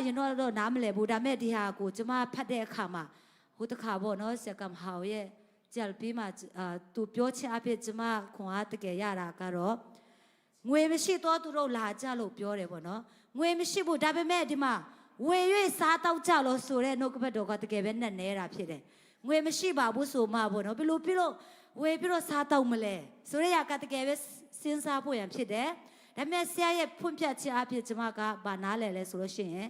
ရင်တော့နားမလည်ဘူးဒါမဲ့ဒီဟာကိုကျမဖတ်တဲ့အခါမှာဟိုတခါပေါ့နော်စကမ်ဟောင်ရဲ့ကြယ်ပြီးမှသူပြောချင်အဖြစ်ကျမခွန်အားတကယ်ရတာကတော့ငွေမရှိတော့သူတို့လာကြလို့ပြောတယ်ပေါ့နော်ငွေမရှိဘူးဒါပေမဲ့ဒီမှာဝယ်၍စားတောက်ကြလို့ဆိုတဲ့နှုတ်ကပတ်တော်ကတကယ်ပဲနဲ့နေတာဖြစ်တယ်ငွေမရှိပါဘူးဆိုမှပေါ့နော်ဘယ်လိုပြီးတော့ဝယ်ပြီးတော့စားတောက်မလဲဆိုတဲ့ကတကယ်ပဲစဉ်းစားဖို့ရန်ဖြစ်တယ်ဒါပေမဲ့ဆရာရဲ့ဖွင့်ပြချင်အဖြစ်ကျမကဗာနားလဲလဲဆိုလို့ရှိရင်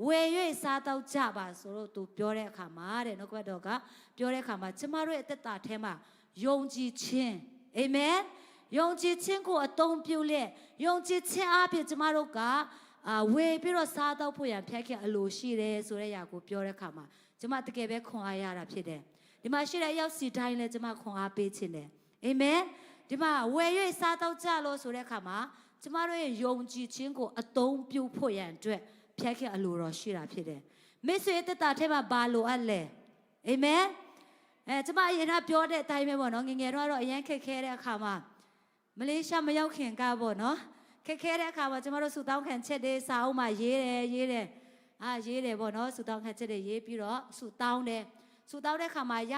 ဝယ်၍စားတောက်ကြပါဆိုတော့သူပြောတဲ့အခါမှာတဲ့နှုတ်ကပတ်တော်ကပြောတဲ့အခါမှာကျမတို့ရဲ့အသက်တာထဲမှာယုံကြည်ခြင်းအာမင်ယုံကြည်ခြင်းကိုအသုံးပြုလက်ယုံကြည်ခြင်းအဖြစ်ကျမတို့ကဝယ်ပြီးတော့စားတော့ဖို့ရန်ဖျက်ခင်အလိုရှိတယ်ဆိုတဲ့ຢာကိုပြောတဲ့အခါမှာကျမတကယ်ပဲခွန်အားရတာဖြစ်တယ်ဒီမှာရှိတဲ့ရောက်စီတိုင်းလည်းကျမခွန်အားပေးခြင်းတယ်အာမင်ဒီမှာဝယ်၍စားတော့ကြလို့ဆိုတဲ့အခါမှာကျမတို့ရဲ့ယုံကြည်ခြင်းကိုအသုံးပြုဖို့ရန်အတွက်ဖျက်ခင်အလိုတော်ရှိတာဖြစ်တယ်မိတ်ဆွေတက်တာထဲမှာဘာလိုအပ်လဲအာမင်ကျမအရင်ကပြောတဲ့အတိုင်းပဲပေါ့နော်ငငယ်တော့အရင်ခက်ခဲတဲ့အခါမှာမလေးရှားမရောက်ခင်ကပေါ့နော်ခက်ခဲတဲ့အခါမှာကျမတို့ဆူတောင်းခံချက်တွေစာအုပ်မှာရေးတယ်ပေါ့နော်ဆူတောင်းခံချက်တွေရေးပြီးတော့ဆူတောင်းတဲ့အခါမှာရ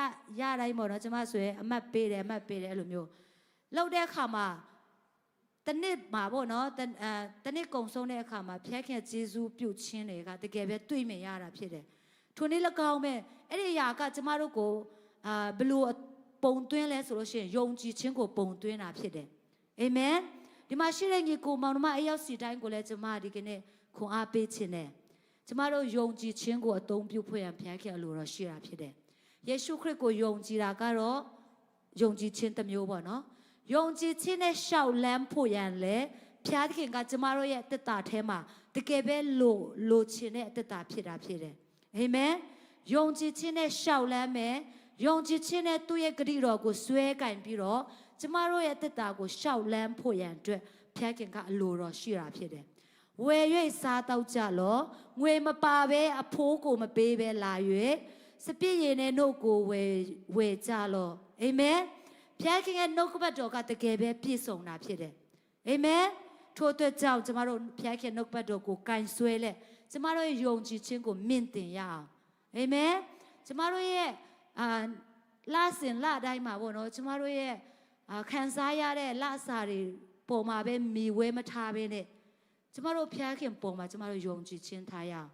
တိုင်းပေါ့နော်ကျမဆိုရင်အမှတ်ပေးတယ်အဲ့လိုမျိုးလောက်တဲ့အခါမှာတနစ်မှာပေါ့နော်တနစ်ကုံဆုံးတဲ့အခါမှာဖျက်ခင်ဂျေဇူးပြုတ်ခြင်းတွေကတကယ်ပဲတွေ့မြင်ရတာဖြစ်တယ်ထိုနေ့၎င်းပဲအဲ့ဒီຢာကကျမတို့ကိုဘလို့ပုံသွင်းလဲဆိုလို့ရှိရင်ယုံကြည်ခြင်းကိုပုံသွင်းတာဖြစ်တယ်အာမင်ဒီမှာရှိတဲ့ညီကိုမောင်နှမအယောက်စီတိုင်းကိုလည်းကျမဒီကနေ့ခွန်အားပေးခြင်းနဲ့ကျမတို့ယုံကြည်ခြင်းကိုအသုံးပြုဖို့ရန်ဖျက်ခင်အလိုတော်ရှိတာဖြစ်တယ်ယေရှုခရစ်ကိုယုံကြည်တာကတော့ယုံကြည်ခြင်းတစ်မျိုးပေါ့နော်ယုံကြည်ခြင်းနဲ့ရှောက်လန်းဖို့ရန်လေဖျားခင်ကကျမတို့ရဲ့အသက်တာထဲမှာတကယ်ပဲလိုချင်တဲ့အသက်တာဖြစ်တာဖြစ်တယ်အာမင်ယုံကြည်ခြင်းနဲ့ရှောက်လန်းမယ်ယုံကြည်ခြင်းနဲ့သူ့ရဲ့ဂရုတော်ကိုဆွဲကင်ပြီးတော့ကျမတို့ရဲ့အသက်တာကိုရှောက်လန်းဖို့ရန်အတွက်ဖျားခင်ကအလိုတော်ရှိတာဖြစ်တယ်ဝယ်၍စားတော့ကြလောငွေမပါဘဲအဖိုးကိုမပေးဘဲလာ၍စပြည့်ရည်နဲ့နှုတ်ကိုဝယ်ကြလောအာမင်ဖျားခင်ရဲ့နှုတ်ကပတ်တော်ကတကယ်ပဲပြည့်စုံတာဖြစ်တယ်အာမင်ထို့အတွက်ကြောင့်ကျမတို့ဖျားခင်နှုတ်ကပတ်တော်ကိုကင်ဆွဲလက်ကျမတို့ရဲ့ယုံကြည်ခြင်းကိုမြင့်တင်ရအောင်အာမင်ကျမတို့ရဲ့လစဉ်လတိုင်းမှာပေါ့နော်ကျမတို့ရဲ့ခံစားရတဲ့လစာတွေပေါ်မှာပဲမိဝဲမထားဘဲနဲ့ကျမတို့ဖျားခင်ပေါ်မှာကျမတို့ယုံကြည်ခြင်းထားရအောင်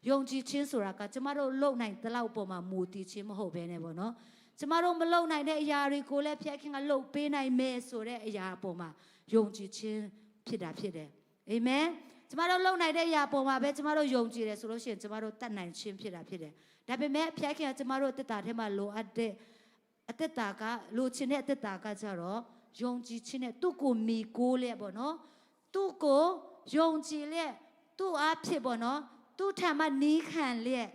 ယုံကြည်ခြင်းဆိုတာကကျမတို့လုံနိုင်တဲ့လောက်ပေါ်မှာမူတည်ခြင်းမဟုတ်ဘဲနဲ့ပေါ့နော်ကျမတို့မလုံနိုင်တဲ့အရာတွေကိုလည်းဖျားခင်ကလှုပ်ပေးနိုင်မယ်ဆိုတဲ့အရာပေါ်မှာယုံကြည်ခြင်းဖြစ်တာဖြစ်တယ်အာမင်ကျမတို့လုံနိုင်တဲ့အရာပေါ်မှာပဲကျမတို့ယုံကြည်တယ်ဆိုလို့ရှိရင်ကျမတို့တတ်နိုင်ခြင်းဖြစ်တာဖြစ်တယ်ဒါပေမဲ့ဖျားခင်ကကျမတို့အသက်တာထဲမှာလိုအပ်တဲ့အသက်တာကလိုချင်တဲ့အသက်တာကကြတော့ယုံကြည်ခြင်းနဲ့သူ့ကိုမိကိုးလဲပေါ့နော်သူ့ကိုယုံကြည်လဲသူ့အားဖြစ်ပေါ့နော် သူ့ထံမှာနီးခံလျက်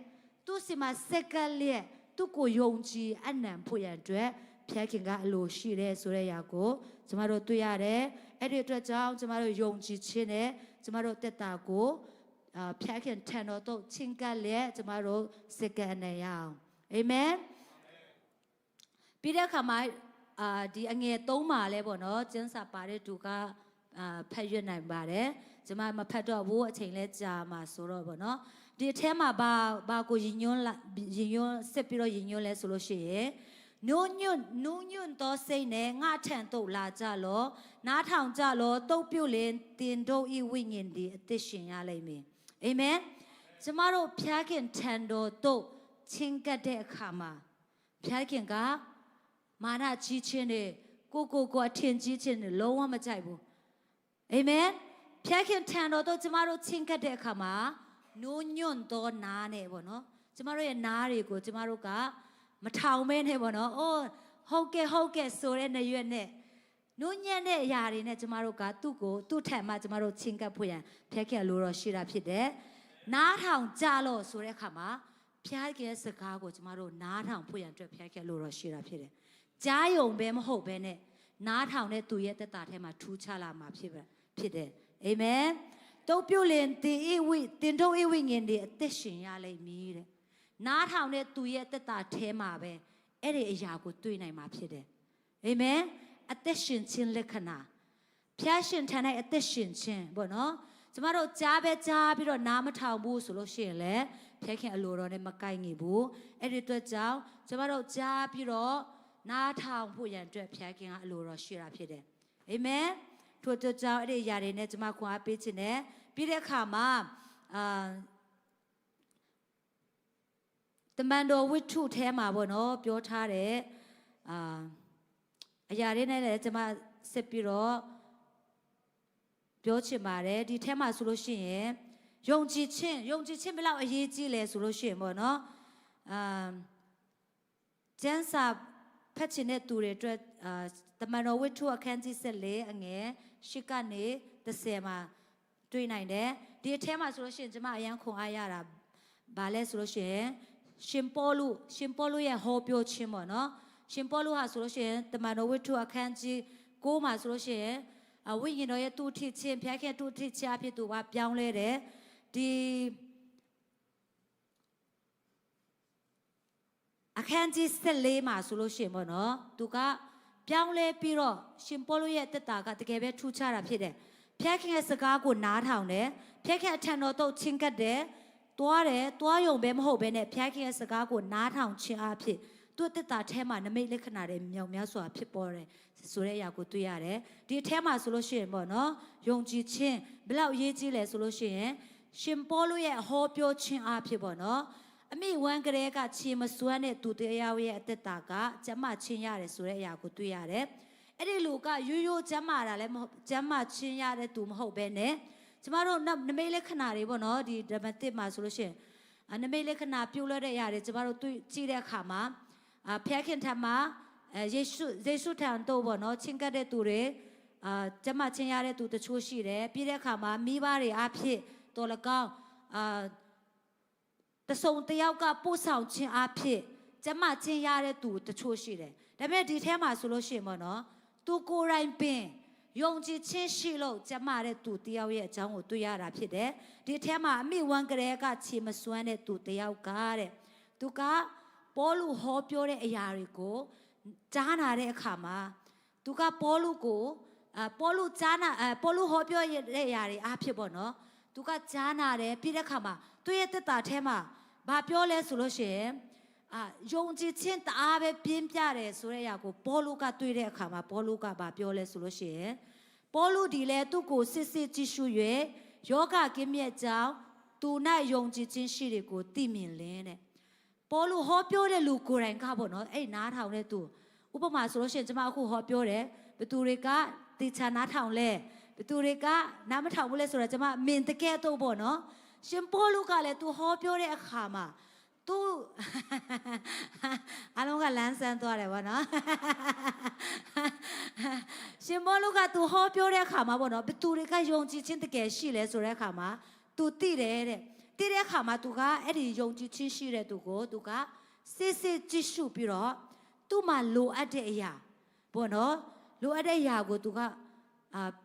သူ့စီမှာစက်ကပ်လျက်သူ့ကိုယုံကြည်အနံဖို့ရန်အတွက်ဖခင်ကအလိုရှိတယ်ဆိုတဲ့အရာကိုကျမတို့တွေ့ရတယ်အဲ့ဒီအတွက်ကြောင့်ကျမတို့ယုံကြည်ခြင်းနဲ့ကျမတို့တက်တာကိုဖခင်ထံတော်သို့ချဉ်ကပ်လျက်ကျမတို့စက္ကန့်နဲ့ရအောင်အာမင်ပြီးတဲ့အခါမှာဒီအငယ်3မှာလဲပေါ့နော်ကျမ်းစာပါတဲ့သူကဖတ်ရွတ်နိုင်ပါတယ်ကျမမဖတ်တော့ဘူးအချိန်လဲကြာမှာဆိုတော့ပေါ့နော်ဒီအထဲမှာဘာကိုယဉ်ညွန်းဆက်ပြီးတော့ယဉ်ညွန်းလဲဆိုလို့ရှိရင်နုညွန့်သောစိတ်နဲ့ငါထံသို့လာကြလောနားထောင်ကြလောတုတ်ပြုတ်လင်တင်တို့ဤဝိညာဉ်ဒီအသက်ရှင်ရလိမ့်မယ်အာမင်ကျမတို့ဖခင်ထံတော်သို့ချင်းကပ်တဲ့အခါမှာဖခင်ကမာနကြီးခြင်းနဲ့ကိုအထင်ကြီးခြင်းနဲ့လုံးဝမကြိုက်ဘူးအာမင်ဖခင်ထံတော်သို့ကျမတို့ချင်းကပ်တဲ့အခါမှာနုညွန့်သောနားနဲ့ပေါ့နော်ကျမတို့ရဲ့နားတွေကိုကျမတို့ကမထောင်မဲနဲ့ပေါ့နော်အိုးဟုတ်ကဲ့ဆိုတဲ့နေရွက်နဲ့နုညံ့တဲ့အရာတွေနဲ့ကျမတို့ကသူ့ထံမှာကျမတို့ချင်းကပ်ဖို့ရန်ဖခင်လိုတော်ရှိတာဖြစ်တယ်နားထောင်ကြလို့ဆိုတဲ့အခါမှာဖခင်စကားကိုကျမတို့နားထောင်ဖို့ရန်အတွက်ဖခင်လိုတော်ရှိတာဖြစ်တယ်ကြားယုံပဲမဟုတ်ပဲနဲ့နားထောင်တဲ့သူရဲ့သက်တာထဲမှာထူးခြားလာမှာဖြစ်တယ်အာမင်တုတ်ပြုတ်လင်တင်တို့ဤဝိညာဉ်တွေအသက်ရှင်ရလိမ့်မည်တဲ့နားထောင်တဲ့သူရဲ့သက်တာထဲမှာပဲအဲ့ဒီအရာကိုတွေ့နိုင်မှာဖြစ်တယ်အာမင်အသက်ရှင်ခြင်းလက္ခဏာဖျားရှင်ထံ၌အသက်ရှင်ခြင်းပေါ့နော်ကျမတို့ကြားပြီးတော့နားမထောင်ဘူးဆိုလို့ရှိရင်လည်းဖခင်အလိုတော်နဲ့မကိုက်ညီဘူးအဲ့ဒီအတွက်ကြောင့်ကျမတို့ကြားပြီးတော့နားထောင်ဖို့ရန်အတွက်ဖခင်ကအလိုတော်ရှိတာဖြစ်တယ်အာမင်ထို့အတွက်ကြောင့်အဲ့ဒီအရာတွေနဲ့ကျမခွန်အားပေးခြင်းနဲ့ပြီးတဲ့အခါမှာတမန်တော်ဝိတ္ထုထဲမှာပေါ့နော်ပြောထားတဲ့အရာတွေနဲ့လည်းကျွန်မဆက်ပြီးတော့ပြောချင်ပါတယ်ဒီထဲမှာဆိုလို့ရှိရင်ယုံကြည်ခြင်းဘယ်လောက်အရေးကြီးလဲဆိုလို့ရှိရင်ပေါ့နော်ကျမ်းစာဖတ်ချင်တဲ့သူတွေအတွက်တမန်တော်ဝိတ္ထုအခန်းကြီး14အငယ်10ကနေ30မှာတွေ့နိုင်တယ်ဒီအထဲမှာဆိုလို့ရှိရင်ကျွန်မအရန်ခွန်အားရတာဘာလဲဆိုလို့ရှိရင်ရှင်ပေါလုရဲ့ဟောပြောခြင်းပေါ့နော်ရှင်ပေါလုဟာဆိုလို့ရှိရင်တမန်တော်ဝိတ္ထုအခန်းကြီး9မှာဆိုလို့ရှိရင်ဝိညာဉ်တော်ရဲ့တူထစ်ခြင်းဖျားခဲ့တူထစ်ခြင်းအဖြစ်သူကပြောင်းလဲတယ်ဒီအခန်းကြီး14မှာဆိုလို့ရှိရင်ပေါ့နော်သူကပြောင်းလဲပြီးတော့ရှင်ပေါလုရဲ့တက်တာကတကယ်ပဲထူးခြားတာဖြစ်တယ်ဖျားခင်ရဲ့စကားကိုနားထောင်တယ်ဖျားခင်အထံတော်သို့ချင်းကပ်တယ်တွားယုံပဲမဟုတ်ပဲနဲ့ဖျားခင်ရဲ့စကားကိုနားထောင်ခြင်းအဖြစ်သူ့တက်တာထဲမှာနမိတ်လက္ခဏာတွေမြောက်များစွာဖြစ်ပေါ်တယ်ဆိုတဲ့အရာကိုတွေ့ရတယ်ဒီအထဲမှာဆိုလို့ရှိရင်ပေါ့နော်ယုံကြည်ခြင်းဘယ်လောက်အရေးကြီးလဲဆိုလို့ရှိရင်ရှင်ပေါလုရဲ့ဟောပြောခြင်းအဖြစ်ပေါ့နော်အမိဝမ်းကလေးကခြေမစွမ်းတဲ့သူတရားရဲ့အသက်တာကကျမ်းမာခြင်းရတယ်ဆိုတဲ့အရာကိုတွေ့ရတယ်အဲ့ဒီလူကရိုးကျမ်းမာတာလည်းမဟုတ်ကျမ်းမာခြင်းရတဲ့သူမဟုတ်ပဲနဲ့ကျမတို့နမိတ်လက္ခဏာတွေပေါ့နော်ဒီဓမ္မသစ်မှာဆိုလို့ရှိရင်နမိတ်လက္ခဏာပြုလို့တဲ့အရာတွေကျမတို့တွေ့ကြည့်တဲ့အခါမှာဖျားခင်ထံမှာယေရှုထံတော့ပေါ့နော်ချင်းကပ်တဲ့သူတွေကျမချင်းရတဲ့သူတချို့ရှိတယ်ပြီးတဲ့အခါမှာမိဘတွေအဖြစ်တော်၎င်းတဆုံတယောက်ကပို့ဆောင်ခြင်းအဖြစ်ကျမချင်းရတဲ့သူတချို့ရှိတယ်ဒါပေမဲ့ဒီထဲမှာဆိုလို့ရှိရင်ပေါ့နော်သူကိုယ်တိုင်ပင်ယုံကြည်ခြင်းရှိလို့ကျမတဲ့သူတယောက်ရဲ့အကြောင်းကိုတွေ့ရတာဖြစ်တယ်ဒီထဲမှာအမိဝမ်းကလေးကခြေမစွမ်းတဲ့သူတယောက်ကတဲ့သူကပေါလုဟောပြောတဲ့အရာတွေကိုကြားနာတဲ့အခါမှာသူကပေါလုဟောပြောတဲ့အရာတွေအားဖြစ်ပေါ့နော်သူကကြားနာတယ်ပြီးတဲ့အခါမှာသူရဲ့သက်တာထဲမှာဘာပြောလဲဆိုလို့ရှိရင်ယုံကြည်ခြင်းတအားပဲပြင်းပြတယ်ဆိုတဲ့အရာကိုပေါလုကတွေ့တဲ့အခါမှာပေါလုကဘာပြောလဲဆိုလို့ရှိရင်ပေါလုဒီလေသူ့ကိုစစ်ကြည့်ရှု၍ယောဂကင်းမြတ်ကြောင်းသူ၌ယုံကြည်ခြင်းရှိတယ်ကိုသိမြင်လင်းတဲ့ပေါလုဟောပြောတဲ့လူကိုယ်တိုင်ကပေါ့နော်အဲ့နားထောင်တဲ့သူဥပမာဆိုလို့ရှိရင်ကျွန်မအခုဟောပြောတယ်ဘသူတွေကတေချာနားထောင်လဲဘသူတွေကနားမထောင်ဘူးလဲဆိုတော့ကျွန်မမင်တကယ်တော့ပေါ့နော်ရှင်ပေါလုကလည်းသူဟောပြောတဲ့အခါမှာသူအလုံးကလမ်းဆန်းသွားတယ်ဗောနော်ရှင်ပေါလုကသူဟောပြောတဲ့အခါမှာဗောနော်ဘသူတွေကယုံကြည်ခြင်းတကယ်ရှိလဲဆိုတဲ့အခါမှာသူသိတယ်တဲ့ တည်တဲ့အခါမှာသူကအဲ့ဒီယုံကြည်ခြင်းရှိတဲ့သူကိုသူကစစ်စစ်ကြည့်ရှုပြီးတော့သူ့မှာလိုအပ်တဲ့အရာပေါ့နော်လိုအပ်တဲ့အရာကိုသူက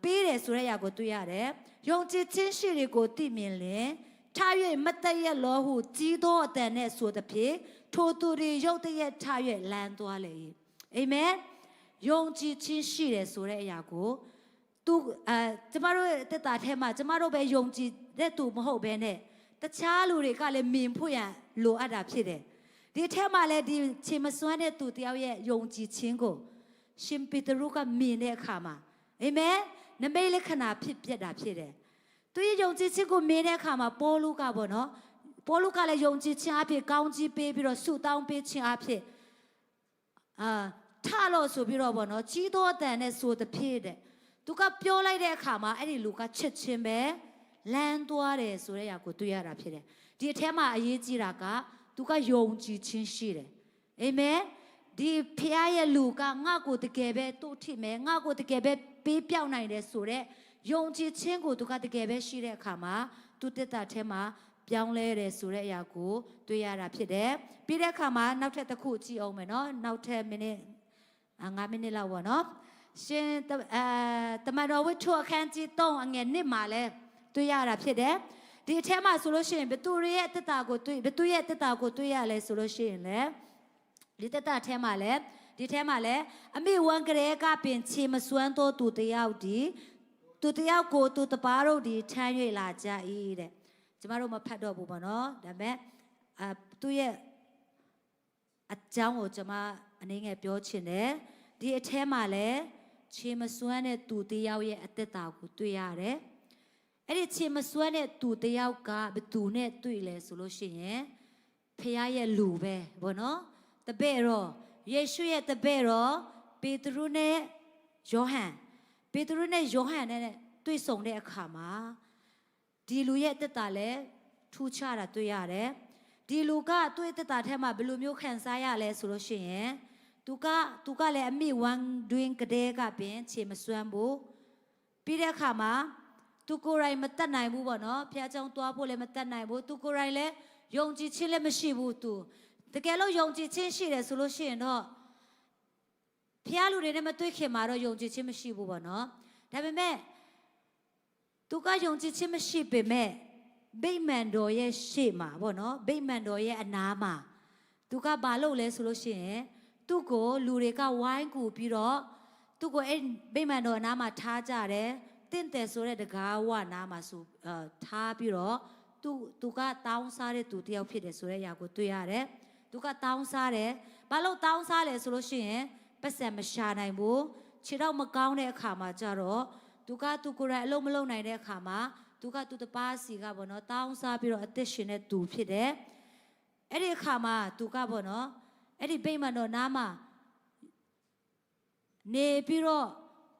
ပေးတယ်ဆိုတဲ့အရာကိုတွေ့ရတယ်ယုံကြည်ခြင်းရှိတွေကိုသိမြင်ရင်ထား၍မတည့်ရလောဟုကြီးသောအတန်နဲ့ဆိုသည်ဖြင့်ထိုသူတွေရုတ်တရက်ထား၍လမ်းသွားလေအာမင်ယုံကြည်ခြင်းရှိတယ်ဆိုတဲ့အရာကိုသူကျမတို့တက်တာထဲမှာကျမတို့ပဲယုံကြည်တဲ့သူမဟုတ်ဘဲနဲ့တခြားလူတွေကလည်းမြင်ဖို့ရန်လိုအပ်တာဖြစ်တယ်ဒီထဲမှာလည်းဒီချေမစွမ်းတဲ့သူတယောက်ရဲ့ယုံကြည်ခြင်းကိုရှင်ပေတရုကမြင်တဲ့အခါမှာအာမင်နမိတ်လက္ခဏာဖြစ်ပြတာဖြစ်တယ်သူရဲ့ယုံကြည်ခြင်းကိုမြင်တဲ့အခါမှာပေါလုကပေါ့နော်ပေါလုကလည်းယုံကြည်ခြင်းအဖြစ်ကောင်းကြီးပေးပြီးတော့ဆုတောင်းပေးခြင်းအဖြစ်ထလို့ဆိုပြီးတော့ပေါ့နော်ကြီးသောအတန်နဲ့ဆိုသဖြင့်တဲ့သူကပြောလိုက်တဲ့အခါမှာအဲ့ဒီလူကချက်ချင်းပဲလမ်းသွားတယ်ဆိုတဲ့အရာကိုတွေ့ရတာဖြစ်တယ်ဒီအထဲမှာအရေးကြီးတာကသူကယုံကြည်ခြင်းရှိတယ်အာမင်ဒီဖခင်ရဲ့လူကငါ့ကိုတကယ်ပဲတို့ထိမယ်ငါ့ကိုတကယ်ပဲပေးပြောင်းနိုင်တယ်ဆိုတဲ့ယုံကြည်ခြင်းကိုသူကတကယ်ပဲရှိတဲ့အခါမှာသူတက်တာထဲမှာပြောင်းလဲတယ်ဆိုတဲ့အရာကိုတွေ့ရတာဖြစ်တယ်ပြီးတဲ့အခါမှာနောက်ထပ်တစ်ခုကြည့်အောင်မယ်နော်နောက်ထပ်မိနစ်5မိနစ်လောက်ပေါ့နော်ရှင်တမန်တော်ဝိတ္ထုအခန်းကြီး3အငယ်1မှာလဲတွေ့ရတာဖြစ်တယ်ဒီအထဲမှာဆိုလို့ရှိရင်ဘသူရဲ့တက်တာကိုတွေ့ဘသူရဲ့တက်တာကိုတွေ့ရလဲဆိုလို့ရှိရင်လေဒီတက်တာထဲမှာလဲဒီထဲမှာလဲအမိဝန်ကလေးကပင်ခြေမစွမ်းသောသူတယောက်ဒီသူတယောက်ကိုသူတပါးတို့ဒီထမ်း၍လာကြ၏တဲ့ကျမတို့မဖတ်တော့ဘူးပေါ့နော်ဒါပေမဲ့သူရဲ့အကြောင်းကိုကျမအနေငယ်ပြောချင်တယ်ဒီအထဲမှာလဲခြေမစွမ်းတဲ့သူတယောက်ရဲ့အသက်တာကိုတွေ့ရတယ်အဲ့ဒီခြေမစွမ်းတဲ့သူတယောက်ကဘသူနဲ့တွေ့လဲဆိုလို့ရှိရင်ဖခင်ရဲ့လူပဲဘောနော်တပည့်တော်ယေရှုရဲ့တပည့်တော်ပေတရုနဲ့ယောဟန်ပေတရုနဲ့ယောဟန်နဲ့တွေ့ဆုံတဲ့အခါမှာဒီလူရဲ့တက်တာလဲထူးခြားတာတွေ့ရတယ်ဒီလူကတွေ့တက်တာထဲမှာဘယ်လိုမျိုးခံစားရလဲဆိုလို့ရှိရင်သူကလည်းအမိဝန်တွင်ကတဲ့ကပင်ခြေမစွမ်းဘူးပြီးတဲ့အခါမှာသူကိုယ်တိုင်မတတ်နိုင်ဘူးပေါ့နော်ဖခင်ကြောင့်သွားဖို့လည်းမတတ်နိုင်ဘူးသူကိုယ်တိုင်လည်းယုံကြည်ခြင်းလည်းမရှိဘူးသူတကယ်လို့ယုံကြည်ခြင်းရှိတယ်ဆိုလို့ရှိရင်တော့ဖခင်လူတွေနဲ့မတွေ့ခင်မှာတော့ယုံကြည်ခြင်းမရှိဘူးပေါ့နော်ဒါပေမဲ့သူကယုံကြည်ခြင်းမရှိပေမဲ့ဗိမာန်တော်ရဲ့ရှေ့မှာပေါ့နော်ဗိမာန်တော်ရဲ့အနားမှာသူကဘာလုပ်လဲဆိုလို့ရှိရင်သူ့ကိုလူတွေကဝိုင်းကူပြီးတော့သူ့ကိုအဲ့ဗိမာန်တော်အနားမှာထားကြတယ်တင့်တယ်ဆိုတဲ့တကားဝနားမှာဆိုထားပြီးတော့သူကတောင်းစားတဲ့သူတယောက်ဖြစ်တယ်ဆိုတဲ့အရာကိုတွေ့ရတယ်သူကတောင်းစားတယ်ဘာလို့တောင်းစားလဲဆိုလို့ရှိရင်ပတ်စံမရှာနိုင်ဘူးခြေတော့မကောင်းတဲ့အခါမှာကြတော့သူကိုယ်တိုင်အလုံးမလုံးနိုင်တဲ့အခါမှာသူတပါးစီကပေါ့နော်တောင်းစားပြီးတော့အသက်ရှင်တဲ့သူဖြစ်တယ်အဲ့ဒီအခါမှာသူကပေါ့နော်အဲ့ဒီဗိမာန်တော်နားမှာနေပြီးတော့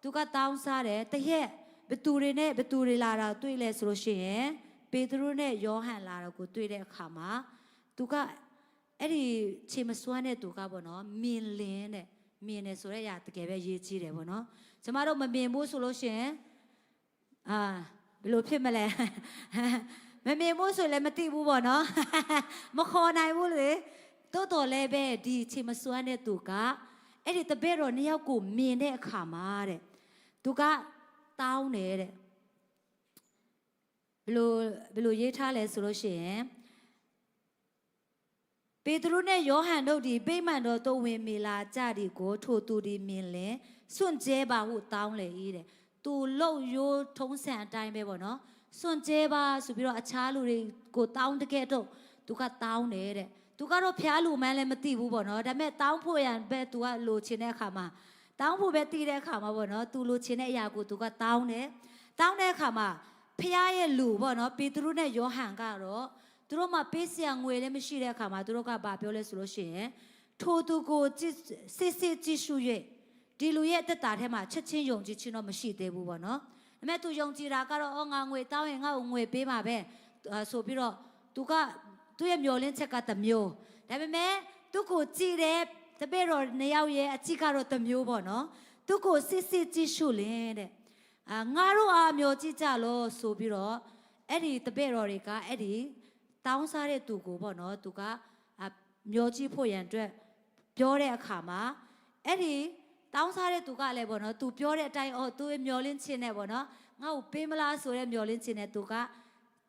သူကတောင်းစားတယ်တရက်ဘသူတွေလာတာတွေ့လဲဆိုလို့ရှိရင်ပေတရုနဲ့ယောဟန်လာတော့ကိုတွေ့တဲ့အခါမှာသူကအဲ့ဒီခြေမစွမ်းတဲ့သူကပေါ့နော်မြင်လင်းတဲ့မြင်တယ်ဆိုတဲ့အရာတကယ်ပဲရေးကြီးတယ်ပေါ့နော်ကျမတို့မမြင်ဘူးဆိုလို့ရှိရင်ဘယ်လိုဖြစ်မလဲမမြင်ဘူးဆိုလည်းမသိဘူးပေါ့နော်မခေါ်နိုင်ဘူးလေတော်လည်းပဲဒီခြေမစွမ်းတဲ့သူကအဲ့ဒီတပည့်တော်နှစ်ယောက်ကိုမြင်တဲ့အခါမှာတဲ့သူကတောင်းတယ်တဲ့ဘယ်လိုရေးထားလဲဆိုလို့ရှိရင်ပေတရုနဲ့ယောဟန်တို့ဒီဗိမာန်တော်သို့ဝင်မိလာကြသည်ကိုထိုသူဒီမြင်လင်စွန့်ကြဲပါဟုတောင်းလေ၏တဲ့သူလှုပ်ရိုးထုံးစံအတိုင်းပဲပေါ့နော်စွန့်ကြဲပါဆိုပြီးတော့အခြားလူတွေကိုတောင်းတကယ်တော့သူကတောင်းတယ်တဲ့သူကတော့ဖျားလူမှန်းလည်းမသိဘူးပေါ့နော်ဒါပေမဲ့တောင်းဖို့ရန်ပဲသူကလိုချင်တဲ့အခါမှာတောင်းဖို့ပဲတည်တဲ့အခါမှာပေါ့နော်သူလိုချင်တဲ့အရာကိုသူကတောင်းတယ်တောင်းတဲ့အခါမှာဖျားရဲ့လူပေါ့နော်ပေတရုနဲ့ယောဟန်ကတော့သူတို့မှပေးစရာငွေလည်းမရှိတဲ့အခါမှာသူတို့ကဘာပြောလဲဆိုလို့ရှိရင်ထိုသူကိုစစ်ကြည့်ရှု၍ဒီလူရဲ့တက်တာထဲမှာချက်ချင်းယုံကြည်ခြင်းတော့မရှိသေးဘူးပေါ့နော်ဒါပေမဲ့သူယုံကြည်တာကတော့ငါငွေတောင်းရင်ငါ့ကိုငွေပေးပါပဲဆိုပြီးတော့သူရဲ့မျောလင်းချက်ကတစ်မျိုးဒါပေမဲ့သူ့ကိုကြည်တဲ့တပည့်တော်နှစ်ယောက်ရဲ့အကြည့်ကတော့တစ်မျိုးပေါ့နော်သူ့ကိုစစ်ကြည့်ရှုလင်းတဲ့ငါတို့အားမျောကြည့်ကြလို့ဆိုပြီးတော့အဲ့ဒီတပည့်တော်တွေကအဲ့ဒီ တောင်းစားတဲ့သူကိုပေါ့နော်သူကမျောကြည့်ဖို့ရန်အတွက်ပြောတဲ့အခါမှာအဲ့ဒီတောင်းစားတဲ့သူကလည်းပေါ့နော်သူပြောတဲ့အတိုင်းသူမျောလင်းခြင်းနဲ့ပေါ့နော်ငါ့ကိုပေးမလားဆိုတဲ့မျောလင်းခြင်းနဲ့သူက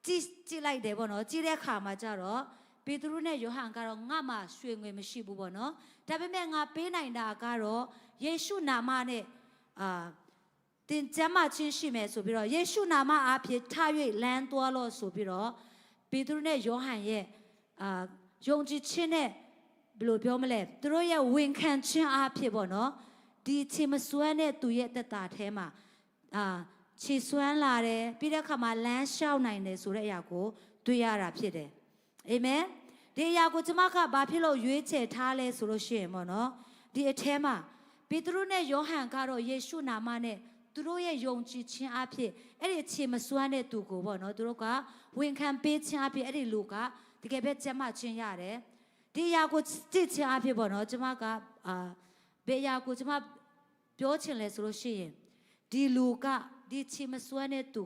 ကြည့်လိုက်တယ်ပေါ့နော်ကြည့်တဲ့အခါမှာကျတော့ပေတရုနဲ့ယောဟန်ကတော့ငါမှရွှေငွေမရှိဘူးပေါ့နော်ဒါပေမဲ့ငါပေးနိုင်တာကတော့ယေရှုနာမနဲ့တင်ကျမ်းမာခြင်းရှိမယ်ဆိုပြီးတော့ယေရှုနာမအားဖြင့်ထား၍လမ်းသွားလို့ဆိုပြီးတော့ပေတရုနဲ့ယောဟန်ရဲ့ယုံကြည်ခြင်းနဲ့ဘယ်လိုပြောမလဲသူတို့ရဲ့ဝန်ခံခြင်းအားဖြင့်ပေါ့နော်ဒီချေမစွမ်းတဲ့သူရဲ့သက်တာထဲမှာခြေစွမ်းလာတယ်ပြီးတဲ့အခါမှာလမ်းလျှောက်နိုင်တယ်ဆိုတဲ့အရာကိုတွေ့ရတာဖြစ်တယ်အာမင်ဒီအရာကိုကျွန်မကဘာဖြစ်လို့ရွေးချယ်ထားလဲဆိုလို့ရှိရင်ပေါ့နော်ဒီအထဲမှာပေတရုနဲ့ယောဟန်ကတော့ယေရှုနာမနဲ့သူတို့ရဲ့ယုံကြည်ခြင်းအဖြစ်အဲ့ဒီခြေမစွမ်းတဲ့သူကိုပေါ့နော်သူတို့ကဝန်ခံပေးခြင်းအဖြစ်အဲ့ဒီလူကတကယ်ပဲကျမ်းမာခြင်းရတယ်ဒီအရာကိုကြည့်ခြင်းအဖြစ်ပေါ့နော်ကျွန်မကဘယ်အရာကိုကျွန်မပြောချင်လဲဆိုလို့ရှိရင်ဒီလူကဒီချီမစွမ်းတဲ့သူ